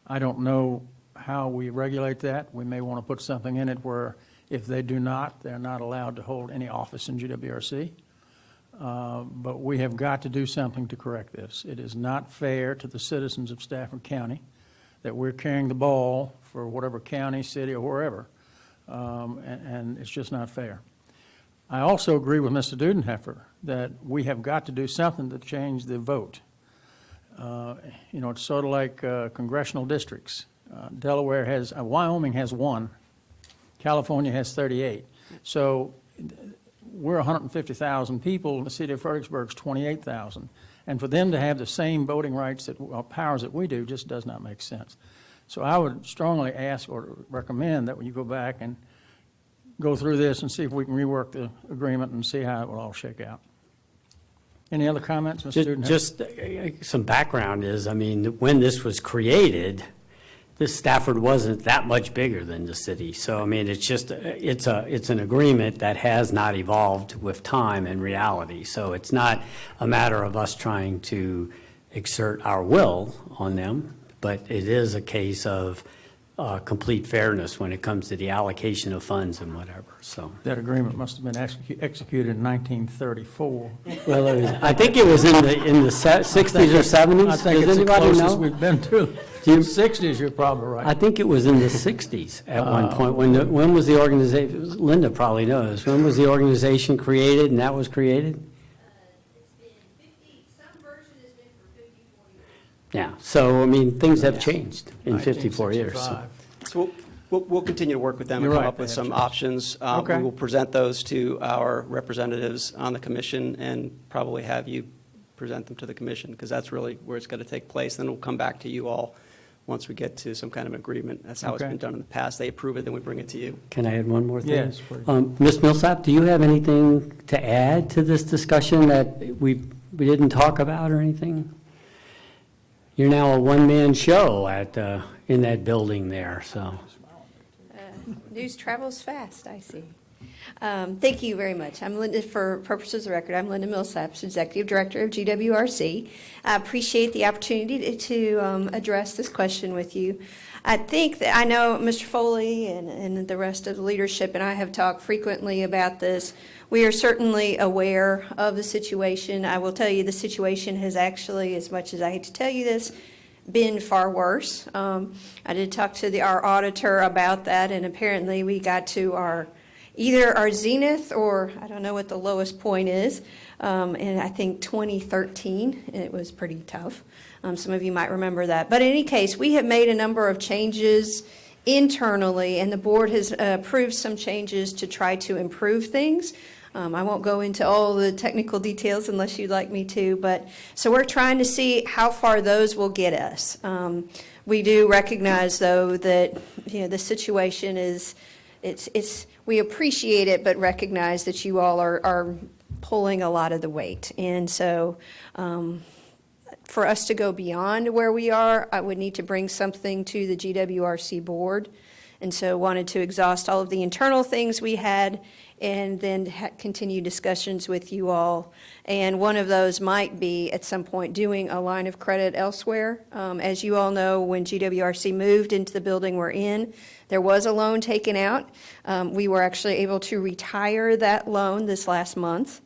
I don't know how we regulate that. We may want to put something in it where if they do not, they're not allowed to hold any office in GWRC. But we have got to do something to correct this. It is not fair to the citizens of Stafford County that we're carrying the ball for whatever county, city, or wherever, and it's just not fair. I also agree with Mr. Dudenheffer that we have got to do something to change the vote. It's sort of like congressional districts. Wyoming has 1, California has 38. So we're 150,000 people, the city of Fredericksburg's 28,000. And for them to have the same voting rights or powers that we do just does not make sense. So I would strongly ask or recommend that when you go back and go through this and see if we can rework the agreement and see how it will all shake out. Any other comments, Mr. Dudenheffer? Just some background is, I mean, when this was created, this Stafford wasn't that much bigger than the city. So, I mean, it's an agreement that has not evolved with time and reality. So it's not a matter of us trying to exert our will on them, but it is a case of complete fairness when it comes to the allocation of funds and whatever, so. That agreement must have been executed in 1934. Well, I think it was in the 60s or 70s. I think Does it's the anybody closest know? we've been to. The 60s, you're probably right. I think it was in the 60s at one point. When was the organization, Linda probably knows, when was the organization created and that was created? It's been 50, some version has been for 54 years. Yeah, so, I mean, things have changed in 54 years. So. 1965. So we'll continue to work with them and You're come right, up with they have some changed. options. Okay. We will present those to our representatives on the commission and probably have you present them to the commission, because that's really where it's going to take place. Then we'll come back to you all once we get to some kind of agreement. That's how it's Okay. been been done in the past. They approve it, then we bring it to you. Can I add one more thing? Yes, please. Ms. Millsap, do you have anything to add to this discussion that we didn't talk about or anything? You're now a one-man show in that building there, so. News travels fast, I see. Thank you very much. I'm Linda, for purposes of the record, I'm Linda Millsap, Executive Director of GWRC. I appreciate the opportunity to address this question with you. I think that I know Mr. Foley and the rest of the leadership and I have talked frequently about this. We are certainly aware of the situation. I will tell you the situation has actually, as much as I hate to tell you this, been far worse. I did talk to our auditor about that, and apparently we got to either our zenith or I don't know what the lowest point is. And I think 2013, and it was pretty tough. Some of you might remember that. But in any case, we have made a number of changes internally, and the board has approved some changes to try to improve things. I won't go into all the technical details unless you'd like me to, but so we're trying to see how far those will get us. We do recognize, though, that the situation is we appreciate it, but recognize that you all are pulling a lot of the weight. And so for us to go beyond where we are, I would need to bring something to the GWRC board. And so wanted to exhaust all of the internal things we had and then continue discussions with you all. And one of those might be at some point doing a line of credit elsewhere. As you all know, when GWRC moved into the building we're in, there was a loan taken out. We were actually able to retire that loan this last month.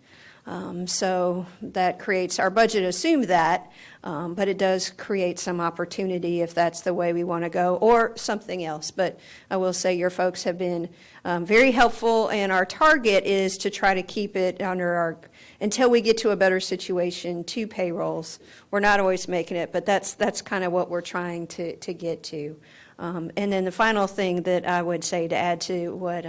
So that creates, our budget assumed that, but it does create some opportunity if that's the way we want to go, or something else. But I will say your folks have been very helpful, and our target is to try to keep it under our, until we get to a better situation, 2 payrolls. We're not always making it, but that's kind of what we're trying to get to. And then the final thing that I would say to add to what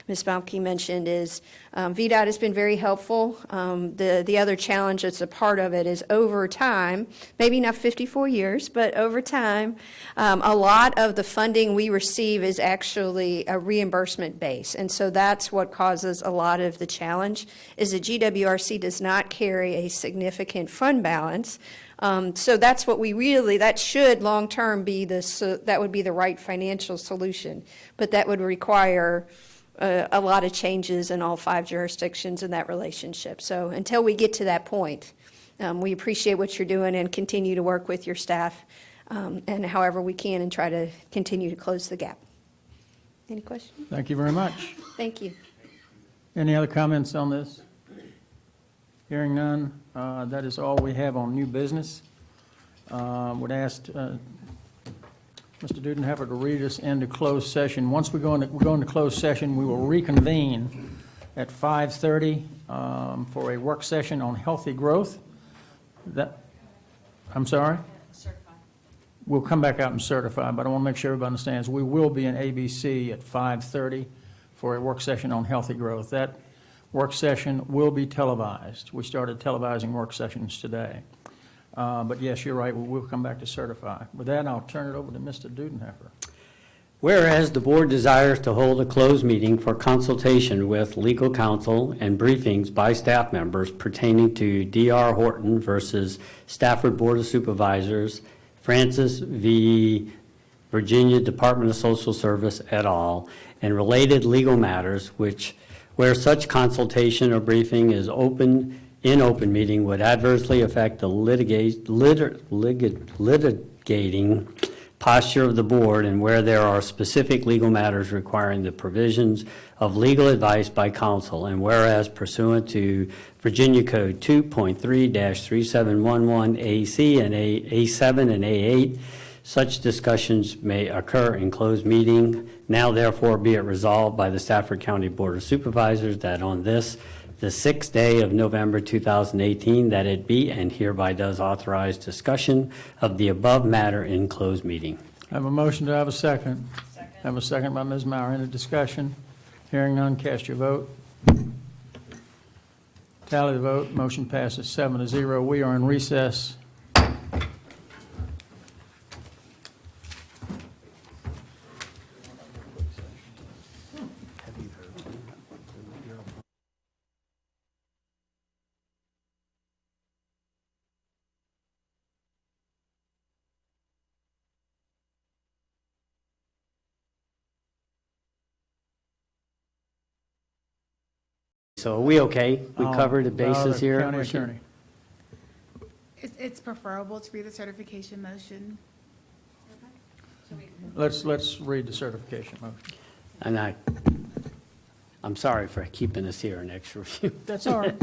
Ms. Baumke mentioned is VDOT has been very helpful. The other challenge that's a part of it is over time, maybe not 54 years, but over time, a lot of the funding we receive is actually a reimbursement base. And so that's what causes a lot of the challenge, is that GWRC does not carry a significant fund balance. So that's what we really, that should long-term be that would be the right financial solution. But that would require a lot of changes in all 5 jurisdictions in that relationship. So until we get to that point, we appreciate what you're doing and continue to work with your staff and however we can and try to continue to close the gap. Any questions? Thank you very much. Thank you. Any other comments on this? Hearing none, that is all we have on new business. Would ask Mr. Dudenheffer to read us into closed session. Once we go into closed session, we will reconvene at 5:30 for a work session on healthy growth. I'm sorry? Certify. We'll come back out and certify, but I want to make sure everybody understands we will be in ABC at 5:30 for a work session on healthy growth. That work session will be televised. We started televising work sessions today. But yes, you're right, we will come back to certify. With that, I'll turn it over to Mr. Dudenheffer. Whereas the board desires to hold a closed meeting for consultation with legal counsel and briefings by staff members pertaining to D.R. Horton versus Stafford Board of Supervisors, Francis v. Virginia Department of Social Service et al., and related legal matters where such consultation or briefing is open meeting would adversely affect the litigating posture of the board, and where there are specific legal matters requiring the provisions of legal advice by counsel, and whereas pursuant to Virginia Code 2.3-3711 AC and A7 and A8, such discussions may occur in closed meeting. Now therefore be it resolved by the Stafford County Board of Supervisors that on this, the 6th day of November 2018, that it be and hereby does authorize discussion of the above matter in closed meeting. I have a motion to have a second. Second. I have a second by Ms. Maurer. Any discussion? Hearing none, cast your vote. Tally the vote. Motion passes 7-0. We are in recess. So are we okay? We covered the The bases here? County attorney. It's preferable to read the certification motion. Let's read the certification motion. And I'm sorry for keeping us here an extra few. That's all right.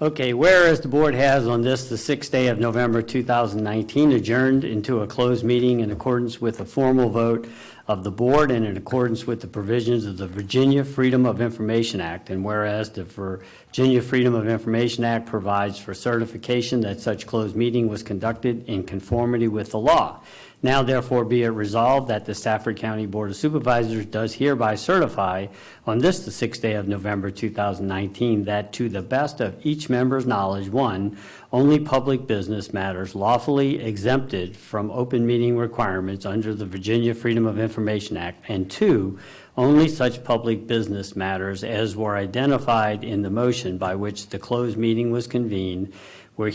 Okay, whereas the board has on this, the 6th day of November 2019, adjourned into a closed meeting in accordance with a formal vote of the board and in accordance with the provisions of the Virginia Freedom of Information Act, and whereas the Virginia Freedom of Information Act provides for certification that such closed meeting was conducted in conformity with the law. Now therefore be it resolved that the Stafford County Board of Supervisors does hereby certify on this, the 6th day of November 2019, that to the best of each member's knowledge, 1, only public business matters lawfully exempted from open meeting requirements under the Virginia Freedom of Information Act, and 2, Only such public business matters as were identified in the motion by which the closed meeting was convened were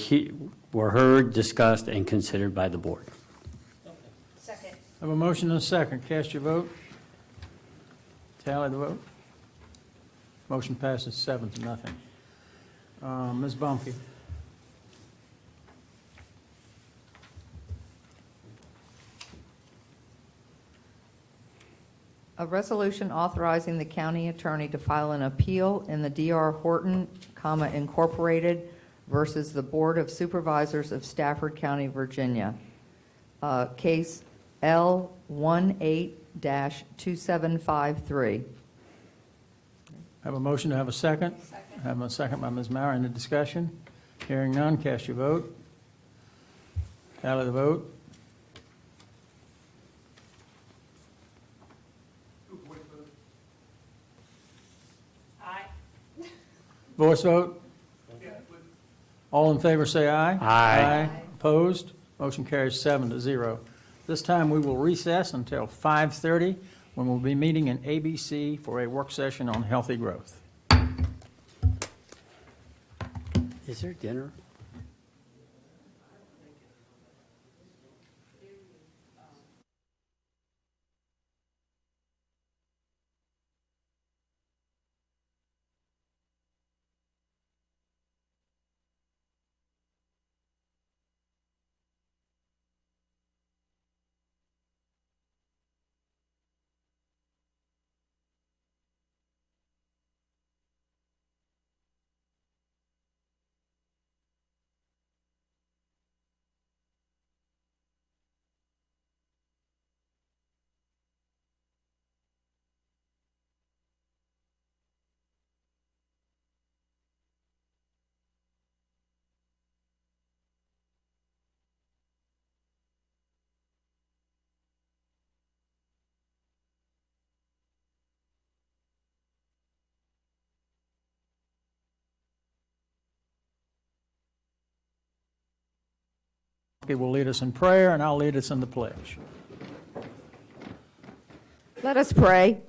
heard, discussed, and considered by the board. Second. I have a motion and a second. Cast your vote. Tally the vote. Motion passes 7-0. Ms. Bumke. A resolution authorizing the county attorney to file an appeal in the D.R. Horton, Incorporated versus the Board of Supervisors of Stafford County, Virginia. Case L18-2753. Have a motion to have a second? Second. Have a second by Ms. Maurer. Any discussion? Hearing none, cast your vote. Tally the vote. Aye. Voice vote? All in favor say aye. Aye. Opposed? Motion carries 7-0. This time we will recess until 5:30, when we'll be meeting in ABC for a work session on healthy growth. Is there dinner? He will lead us in prayer, and I'll lead us in the pledge. Let us pray.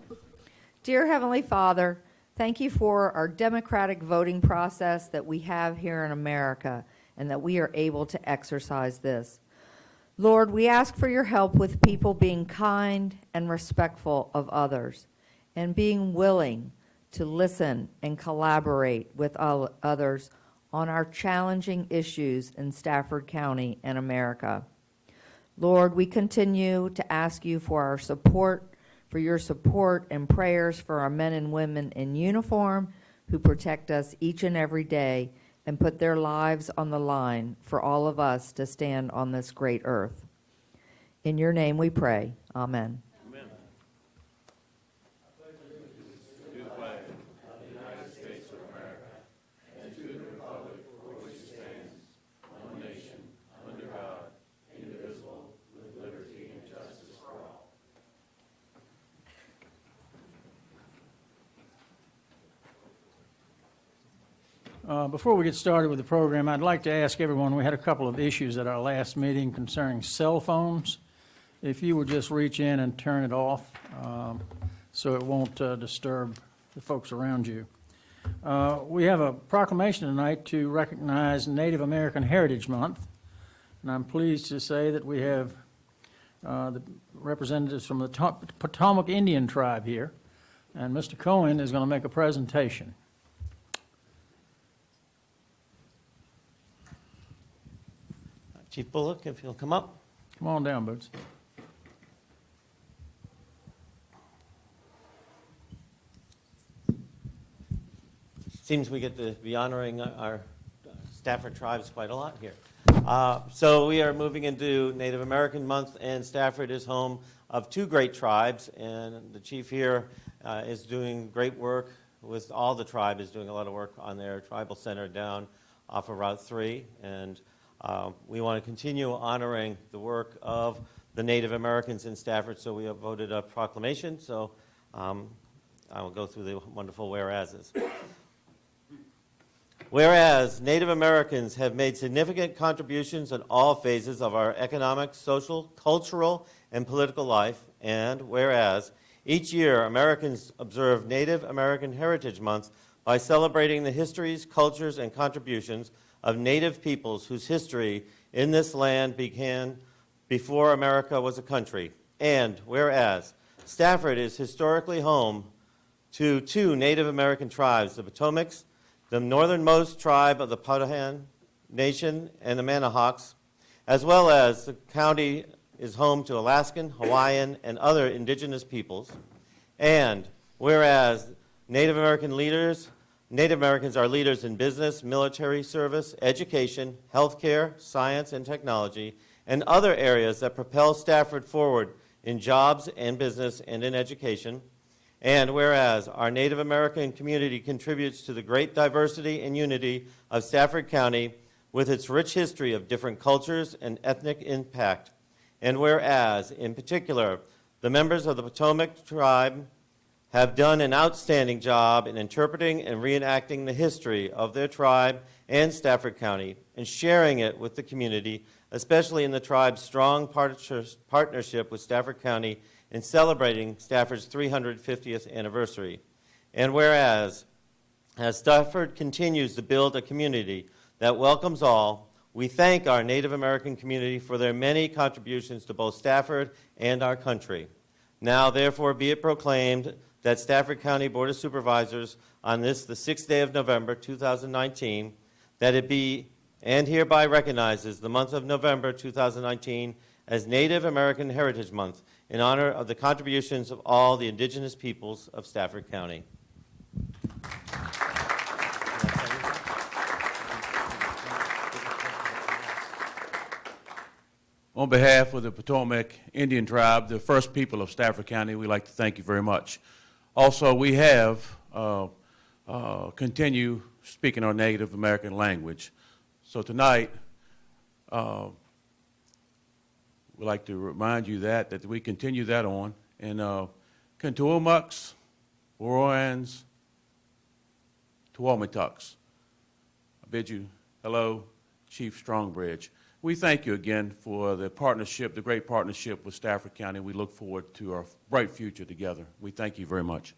Dear Heavenly Father, thank you for our democratic voting process that we have here in America and that we are able to exercise this. Lord, we ask for your help with people being kind and respectful of others and being willing to listen and collaborate with others on our challenging issues in Stafford County and America. Lord, we continue to ask you for our support, for your support and prayers for our men and women in uniform who protect us each and every day and put their lives on the line for all of us to stand on this great earth. In your name we pray. Amen. Before we get started with the program, I'd like to ask everyone, we had a couple of issues at our last meeting concerning cell phones. If you would just reach in and turn it off so it won't disturb the folks around you. We have a proclamation tonight to recognize Native American Heritage Month, and I'm pleased to say that we have the representatives from the Potomac Indian tribe here, and Mr. Cohen is going to make a presentation. Chief Bullock, if you'll come up. Come on down, Boots. Seems we get to be honoring our Stafford tribes quite a lot here. So we are moving into Native American Month, and Stafford is home of two great tribes, and the chief here is doing great work with all the tribe, is doing a lot of work on their tribal center down off of Route 3, and we want to continue honoring the work of the Native Americans in Stafford, so we have voted a proclamation. So I will go through the wonderful whereases. Whereas Native Americans have made significant contributions in all phases of our economic, social, cultural, and political life, and whereas Each year, Americans observe Native American Heritage Month by celebrating the histories, cultures, and contributions of Native peoples whose history in this land began before America was a country. And whereas Stafford is historically home to two Native American tribes, the Potomacs, the northernmost tribe of the Powhatan Nation, and the Manahawks, as well as the county is home to Alaskan, Hawaiian, and other indigenous peoples. And whereas Native Americans are leaders in business, military service, education, healthcare, science, and technology, and other areas that propel Stafford forward in jobs and business and in education. And whereas our Native American community contributes to the great diversity and unity of Stafford County with its rich history of different cultures and ethnic impact. And whereas, in particular, the members of the Potomac tribe have done an outstanding job in interpreting and reenacting the history of their tribe and Stafford County and sharing it with the community, especially in the tribe's strong partnership with Stafford County in celebrating Stafford's 350th anniversary. And whereas, as Stafford continues to build a community that welcomes all, we thank our Native American community for their many contributions to both Stafford and our country. Now, therefore, be it proclaimed that Stafford County Board of Supervisors on this, the 6th day of November, 2019, that it be and hereby recognizes the month of November 2019 as Native American Heritage Month in honor of the contributions of all the indigenous peoples of Stafford County. On behalf of the Potomac Indian Tribe, the first people of Stafford County, we'd like to thank you very much. Also, we have continue speaking our Native American language. So tonight, we'd like to remind you that we continue that on. And Kentuamux, Warans, Tuamitucks. I bid you hello, Chief Strongbridge. We thank you again for the partnership, the great partnership with Stafford County. We look forward to our bright future together. We thank you very much.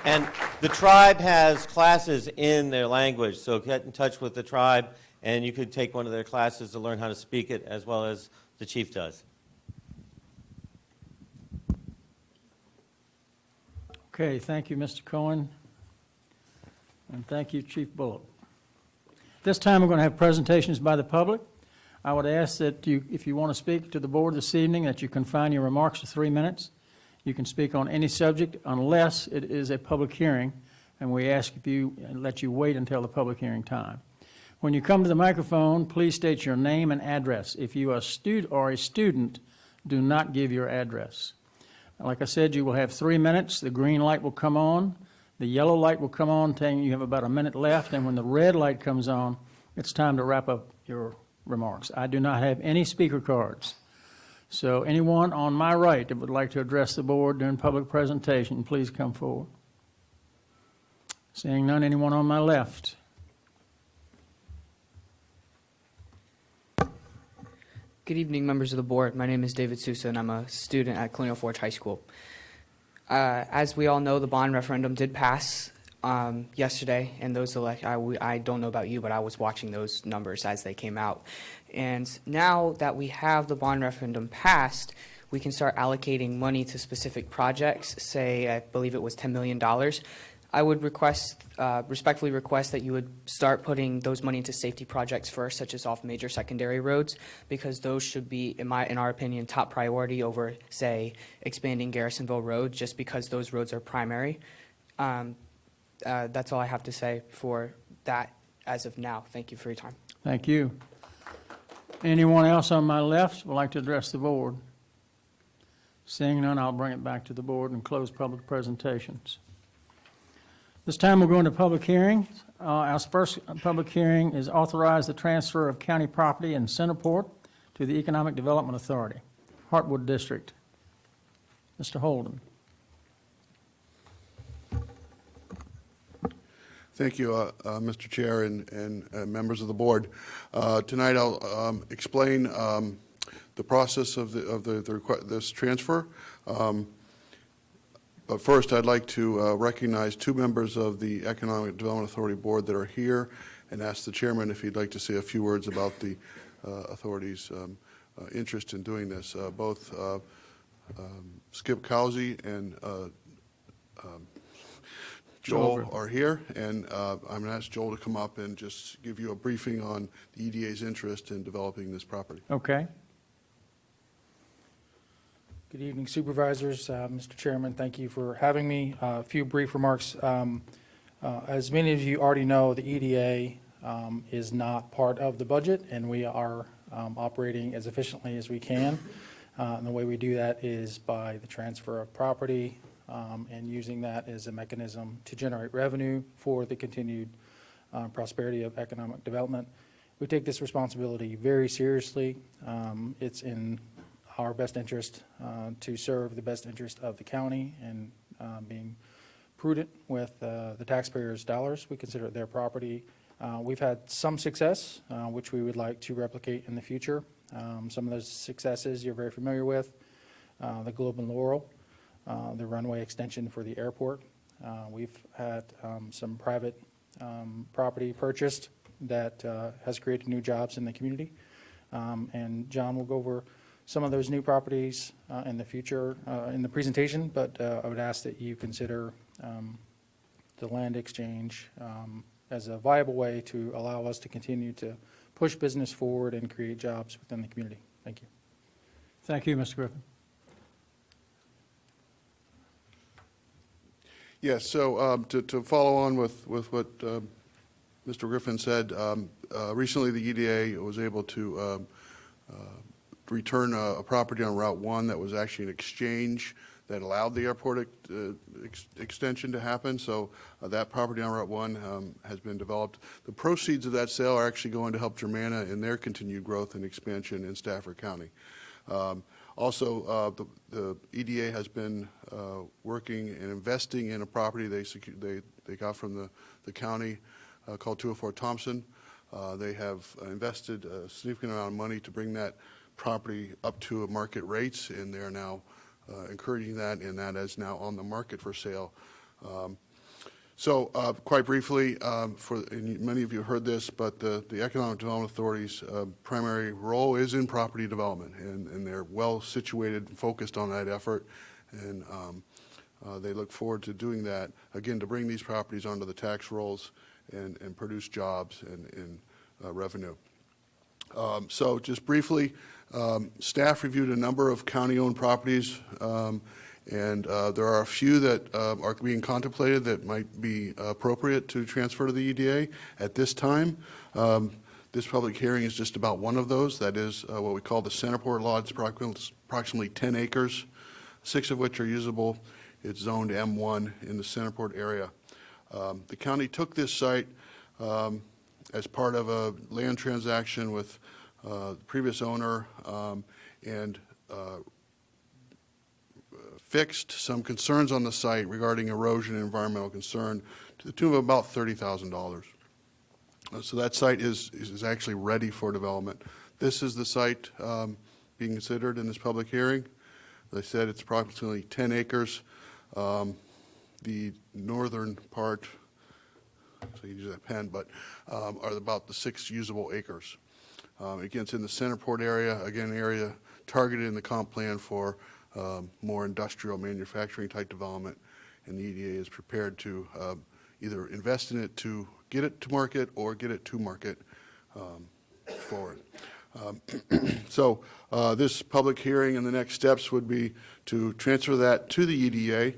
And the tribe has classes in their language, so get in touch with the tribe, and you could take one of their classes to learn how to speak it, as well as the chief does. Okay, thank you, Mr. Cohen, and thank you, Chief Bullock. This time, we're going to have presentations by the public. I would ask that you, if you want to speak to the board this evening, that you confine your remarks to 3 minutes. You can speak on any subject unless it is a public hearing, and we ask if you let you wait until the public hearing time. When you come to the microphone, please state your name and address. If you are a student, do not give your address. Like I said, you will have 3 minutes. The green light will come on. The yellow light will come on, telling you have about a minute left, and when the red light comes on, it's time to wrap up your remarks. I do not have any speaker cards. So anyone on my right that would like to address the board during public presentation, please come forward. Seeing none, anyone on my left? Good evening, members of the board. My name is David Sousa, and I'm a student at Colonial Forge High School. As we all know, the bond referendum did pass yesterday, and those I don't know about you, but I was watching those numbers as they came out. And now that we have the bond referendum passed, we can start allocating money to specific projects. Say, I believe it was $10 million. I would respectfully request that you would start putting those money into safety projects first, such as off major secondary roads, because those should be, in our opinion, top priority over, say, expanding Garrisonville Road, just because those roads are primary. That's all I have to say for that as of now. Thank you for your time. Thank you. Anyone else on my left would like to address the board? Seeing none, I'll bring it back to the board and close public presentations. This time we're going to public hearings. Our first public hearing is authorize the transfer of county property in Centerport to the Economic Development Authority, Hartwood District. Mr. Holden. Thank you, Mr. Chair and members of the board. Tonight I'll explain the process of this transfer. But first, I'd like to recognize two members of the Economic Development Authority Board that are here and ask the chairman if he'd like to say a few words about the authority's interest in doing this. Both Skip Cowsey and Joel are here, and I'm going to ask Joel to come up and just give you a briefing on the EDA's interest in developing this property. Okay. Good evening, Supervisors. Mr. Chairman, thank you for having me. A few brief remarks. As many of you already know, the EDA is not part of the budget, and we are operating as efficiently as we can. And the way we do that is by the transfer of property and using that as a mechanism to generate revenue for the continued prosperity of economic development. We take this responsibility very seriously. It's in our best interest to serve the best interest of the county and being prudent with the taxpayers' dollars. We consider it their property. We've had some success, which we would like to replicate in the future. Some of those successes you're very familiar with, the Globe and Laurel, the runway extension for the airport. We've had some private property purchased that has created new jobs in the community. And John will go over some of those new properties in the future in the presentation, but I would ask that you consider the land exchange as a viable way to allow us to continue to push business forward and create jobs within the community. Thank you. Thank you, Mr. Griffin. Yes, so to follow on with what Mr. Griffin said, recently the EDA was able to return a property on Route 1 that was actually an exchange that allowed the airport extension to happen. So that property on Route 1 has been developed. The proceeds of that sale are actually going to help Germanna in their continued growth and expansion in Stafford County. Also, the EDA has been working and investing in a property they got from the county called 204 Thompson. They have invested a significant amount of money to bring that property up to market rates, and they're now encouraging that, and that is now on the market for sale. So quite briefly, and many of you heard this, but the Economic Development Authority's primary role is in property development, and they're well situated and focused on that effort, and they look forward to doing that, again, to bring these properties onto the tax rolls and produce jobs and revenue. So just briefly, staff reviewed a number of county-owned properties, and there are a few that are being contemplated that might be appropriate to transfer to the EDA at this time. This public hearing is just about one of those. That is what we call the Centerport Lot. It's approximately 10 acres, 6 of which are usable. It's zoned M1 in the Centerport area. The county took this site as part of a land transaction with the previous owner and fixed some concerns on the site regarding erosion and environmental concern to the tune of about $30,000. So that site is actually ready for development. This is the site being considered in this public hearing. As I said, it's approximately 10 acres. The northern part, so you use that pen, but are about the 6 usable acres. Again, it's in the Centerport area, again, an area targeted in the comp plan for more industrial manufacturing type development, and the EDA is prepared to either invest in it to get it to market or get it to market forward. So this public hearing and the next steps would be to transfer that to the EDA.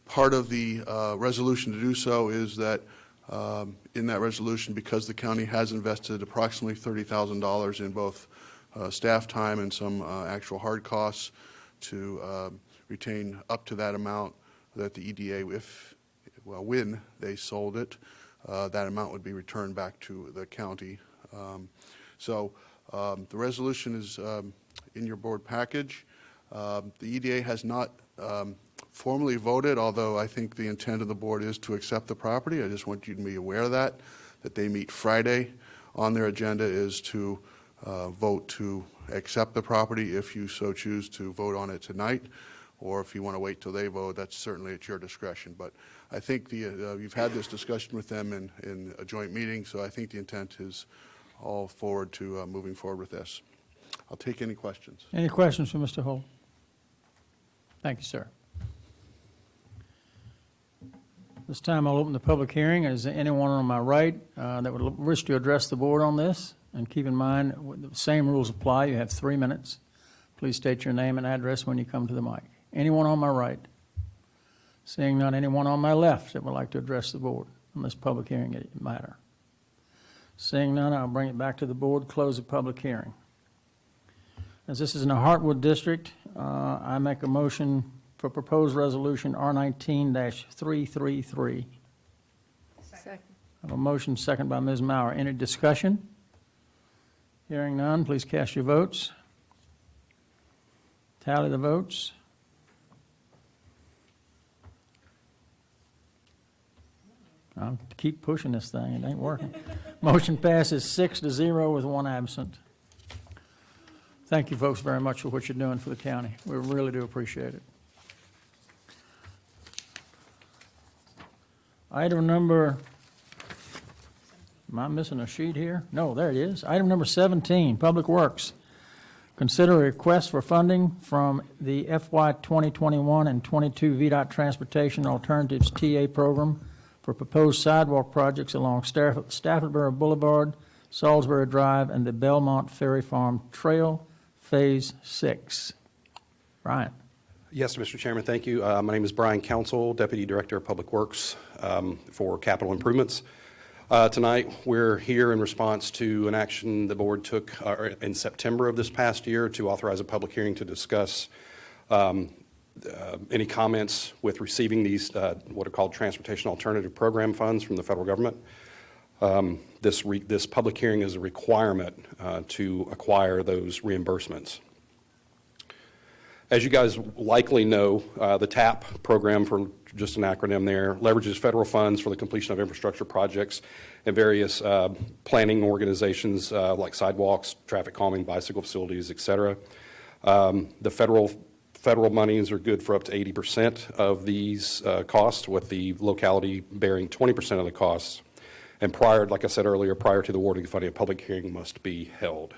Part of the resolution to do so is that in that resolution, because the county has invested approximately $30,000 in both staff time and some actual hard costs to retain up to that amount, that the EDA, when they sold it, that amount would be returned back to the county. So the resolution is in your board package. The EDA has not formally voted, although I think the intent of the board is to accept the property. I just want you to be aware of that they meet Friday. On their agenda is to vote to accept the property if you so choose to vote on it tonight, or if you want to wait till they vote, that's certainly at your discretion. But I think you've had this discussion with them in a joint meeting, so I think the intent is all forward to moving forward with this. I'll take any questions. Any questions for Mr. Holt? Thank you, sir. This time I'll open the public hearing. Is there anyone on my right that would wish to address the board on this? And keep in mind, the same rules apply. You have 3 minutes. Please state your name and address when you come to the mic. Anyone on my right? Seeing none, anyone on my left that would like to address the board on this public hearing matter? Seeing none, I'll bring it back to the board, close the public hearing. As this is in the Hartwood District, I make a motion for proposed resolution R19-333. Second. I have a motion, second by Ms. Mauer. Any discussion? Hearing none, please cast your votes. Tally the votes. I'll keep pushing this thing, it ain't working. Motion passes 6-0 with 1 absent. Thank you folks very much for what you're doing for the county. We really do appreciate it. Item number, am I missing a sheet here? No, there it is. Item number 17, Public Works. Consider a request for funding from the FY 2021 and 22 VDOT Transportation Alternatives TA program for proposed sidewalk projects along Stafford Boulevard, Salisbury Drive, and the Belmont Ferry Farm Trail, Phase 6. Brian. Yes, Mr. Chairman, thank you. My name is Brian Council, Deputy Director of Public Works for Capital Improvements. Tonight, we're here in response to an action the board took in September of this past year to authorize a public hearing to discuss any comments with receiving these what are called Transportation Alternative Program funds from the federal government. This public hearing is a requirement to acquire those reimbursements. As you guys likely know, the TAP program, for just an acronym there, leverages federal funds for the completion of infrastructure projects and various planning organizations like sidewalks, traffic calming, bicycle facilities, et cetera. The federal monies are good for up to 80% of these costs, with the locality bearing 20% of the costs. And prior, like I said earlier, prior to the awarding of funding, a public hearing must be held.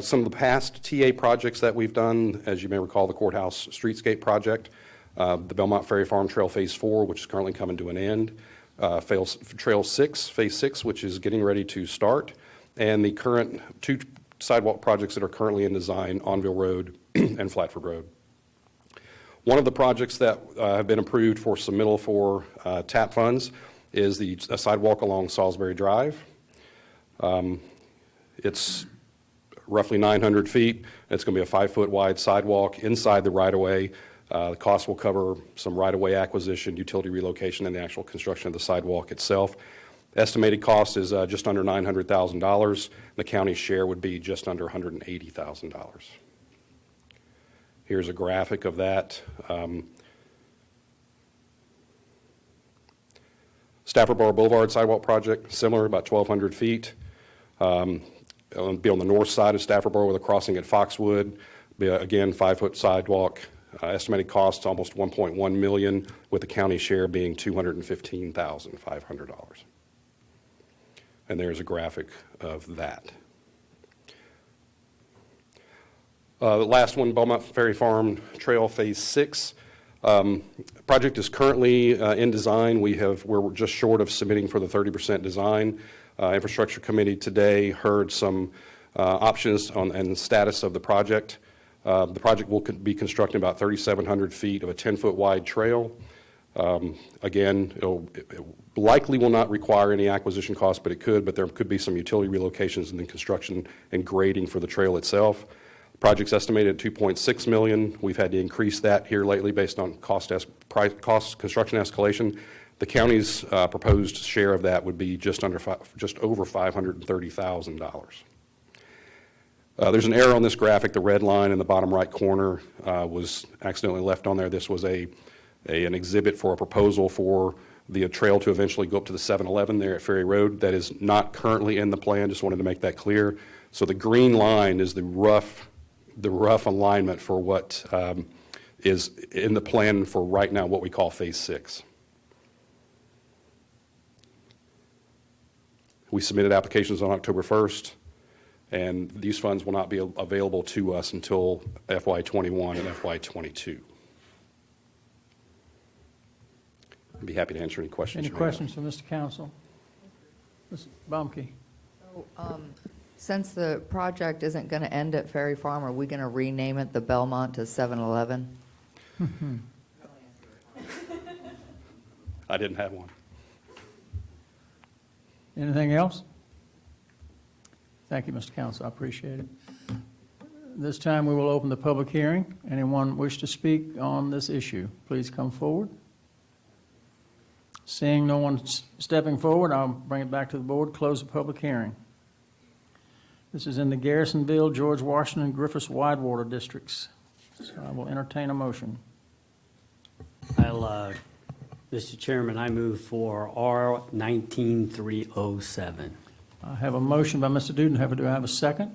Some of the past TA projects that we've done, as you may recall, the Courthouse Streetscape project, the Belmont Ferry Farm Trail Phase 4, which is currently coming to an end, Trail 6, Phase 6, which is getting ready to start, and the current 2 sidewalk projects that are currently in design, Onville Road and Flatford Road. One of the projects that have been approved for submittal for TAP funds is a sidewalk along Salisbury Drive. It's roughly 900 feet. It's going to be a 5-foot wide sidewalk inside the right-of-way. The cost will cover some right-of-way acquisition, utility relocation, and the actual construction of the sidewalk itself. Estimated cost is just under $900,000. The county's share would be just under $180,000. Here's a graphic of that. Stafford Boulevard sidewalk project, similar, about 1,200 feet. It'll be on the north side of Stafford with a crossing at Foxwood. Be again, 5-foot sidewalk. Estimated cost almost $1.1 million, with the county share being $215,500. And there's a graphic of that. The last one, Belmont Ferry Farm Trail Phase 6. Project is currently in design. We're just short of submitting for the 30% design. Infrastructure Committee today heard some options on and the status of the project. The project will be constructing about 3,700 feet of a 10-foot wide trail. Again, it likely will not require any acquisition costs, but there could be some utility relocations and then construction and grading for the trail itself. The project's estimated at $2.6 million. We've had to increase that here lately based on construction escalation. The county's proposed share of that would be just over $530,000. There's an error on this graphic. The red line in the bottom right corner was accidentally left on there. This was an exhibit for a proposal for the trail to eventually go up to the 7-Eleven there at Ferry Road. That is not currently in the plan, just wanted to make that clear. So the green line is the rough alignment for what is in the plan for right now, what we call Phase 6. We submitted applications on October 1st, and these funds will not be available to us until FY21 and FY22. I'd be happy to answer any questions. Any you may have. questions from Mr. Council? Ms. Baumke? Since the project isn't going to end at Ferry Farm, are we going to rename it the Belmont to 7-Eleven? I didn't have one. Anything else? Thank you, Mr. Council, I appreciate it. This time, we will open the public hearing. Anyone wish to speak on this issue, please come forward. Seeing no one stepping forward, I'll bring it back to the board, close the public hearing. This is in the Garrisonville, George Washington, Griffiths, Widewater districts. So I will entertain a motion. Mr. Chairman, I move for R 19307. I have a motion by Mr. Dudenhofer. Do I have a second?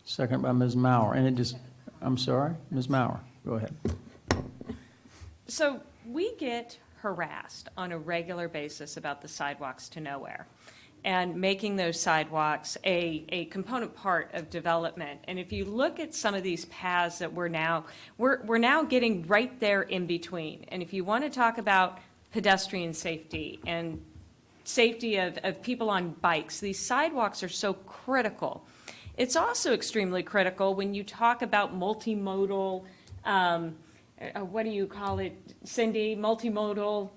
Second by Ms. Mauer. I'm sorry, Ms. Mauer, go ahead. So we get harassed on a regular basis about the sidewalks to nowhere and making those sidewalks a component part of development. And if you look at some of these paths that we're now getting right there in between. And if you want to talk about pedestrian safety and safety of people on bikes, these sidewalks are so critical. It's also extremely critical when you talk about multimodal, what do you call it, Cindy? Multimodal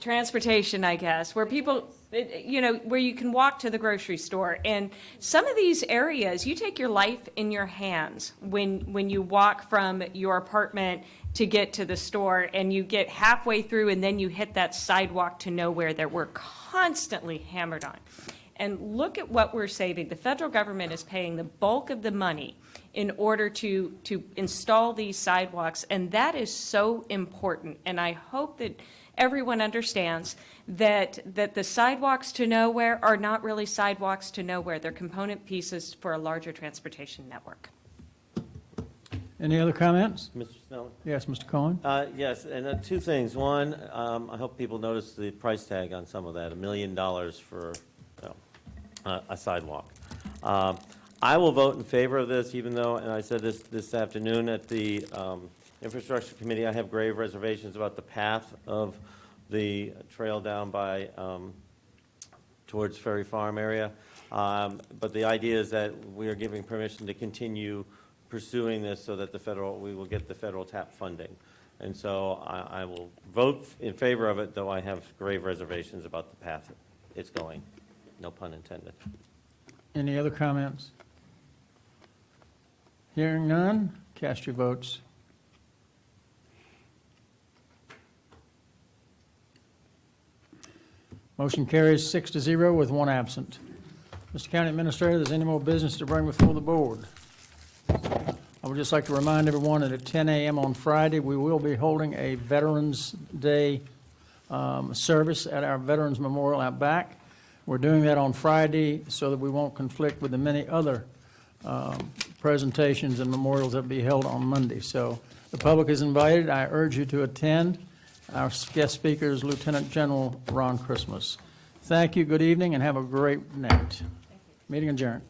transportation, I guess, where people, where you can walk to the grocery store. And some of these areas, you take your life in your hands when you walk from your apartment to get to the store, and you get halfway through and then you hit that sidewalk to nowhere that we're constantly hammered on. And look at what we're saving. The federal government is paying the bulk of the money in order to install these sidewalks, and that is so important. And I hope that everyone understands that the sidewalks to nowhere are not really sidewalks to nowhere. They're component pieces for a larger transportation network. Any other comments? Mr. Snelling? Yes, Mr. Cohen? Yes, and two things. One, I hope people notice the price tag on some of that, $1 million for a sidewalk. I will vote in favor of this, even though, and I said this afternoon at the Infrastructure Committee, I have grave reservations about the path of the trail down by towards Ferry Farm area. But the idea is that we are giving permission to continue pursuing this so that we will get the federal TAP funding. And so I will vote in favor of it, though I have grave reservations about the path it's going. No pun intended. Any other comments? Hearing none, cast your votes. Motion carries 6-0 with one absent. Mr. County Administrator, is there any more business to bring before the board? I would just like to remind everyone that at 10 a.m. on Friday, we will be holding a Veterans Day service at our Veterans Memorial out back. We're doing that on Friday so that we won't conflict with the many other presentations and memorials that will be held on Monday. So the public is invited. I urge you to attend. Our guest speaker is Lieutenant General Ron Christmas. Thank you, good evening, and have a great night. Meeting adjourned.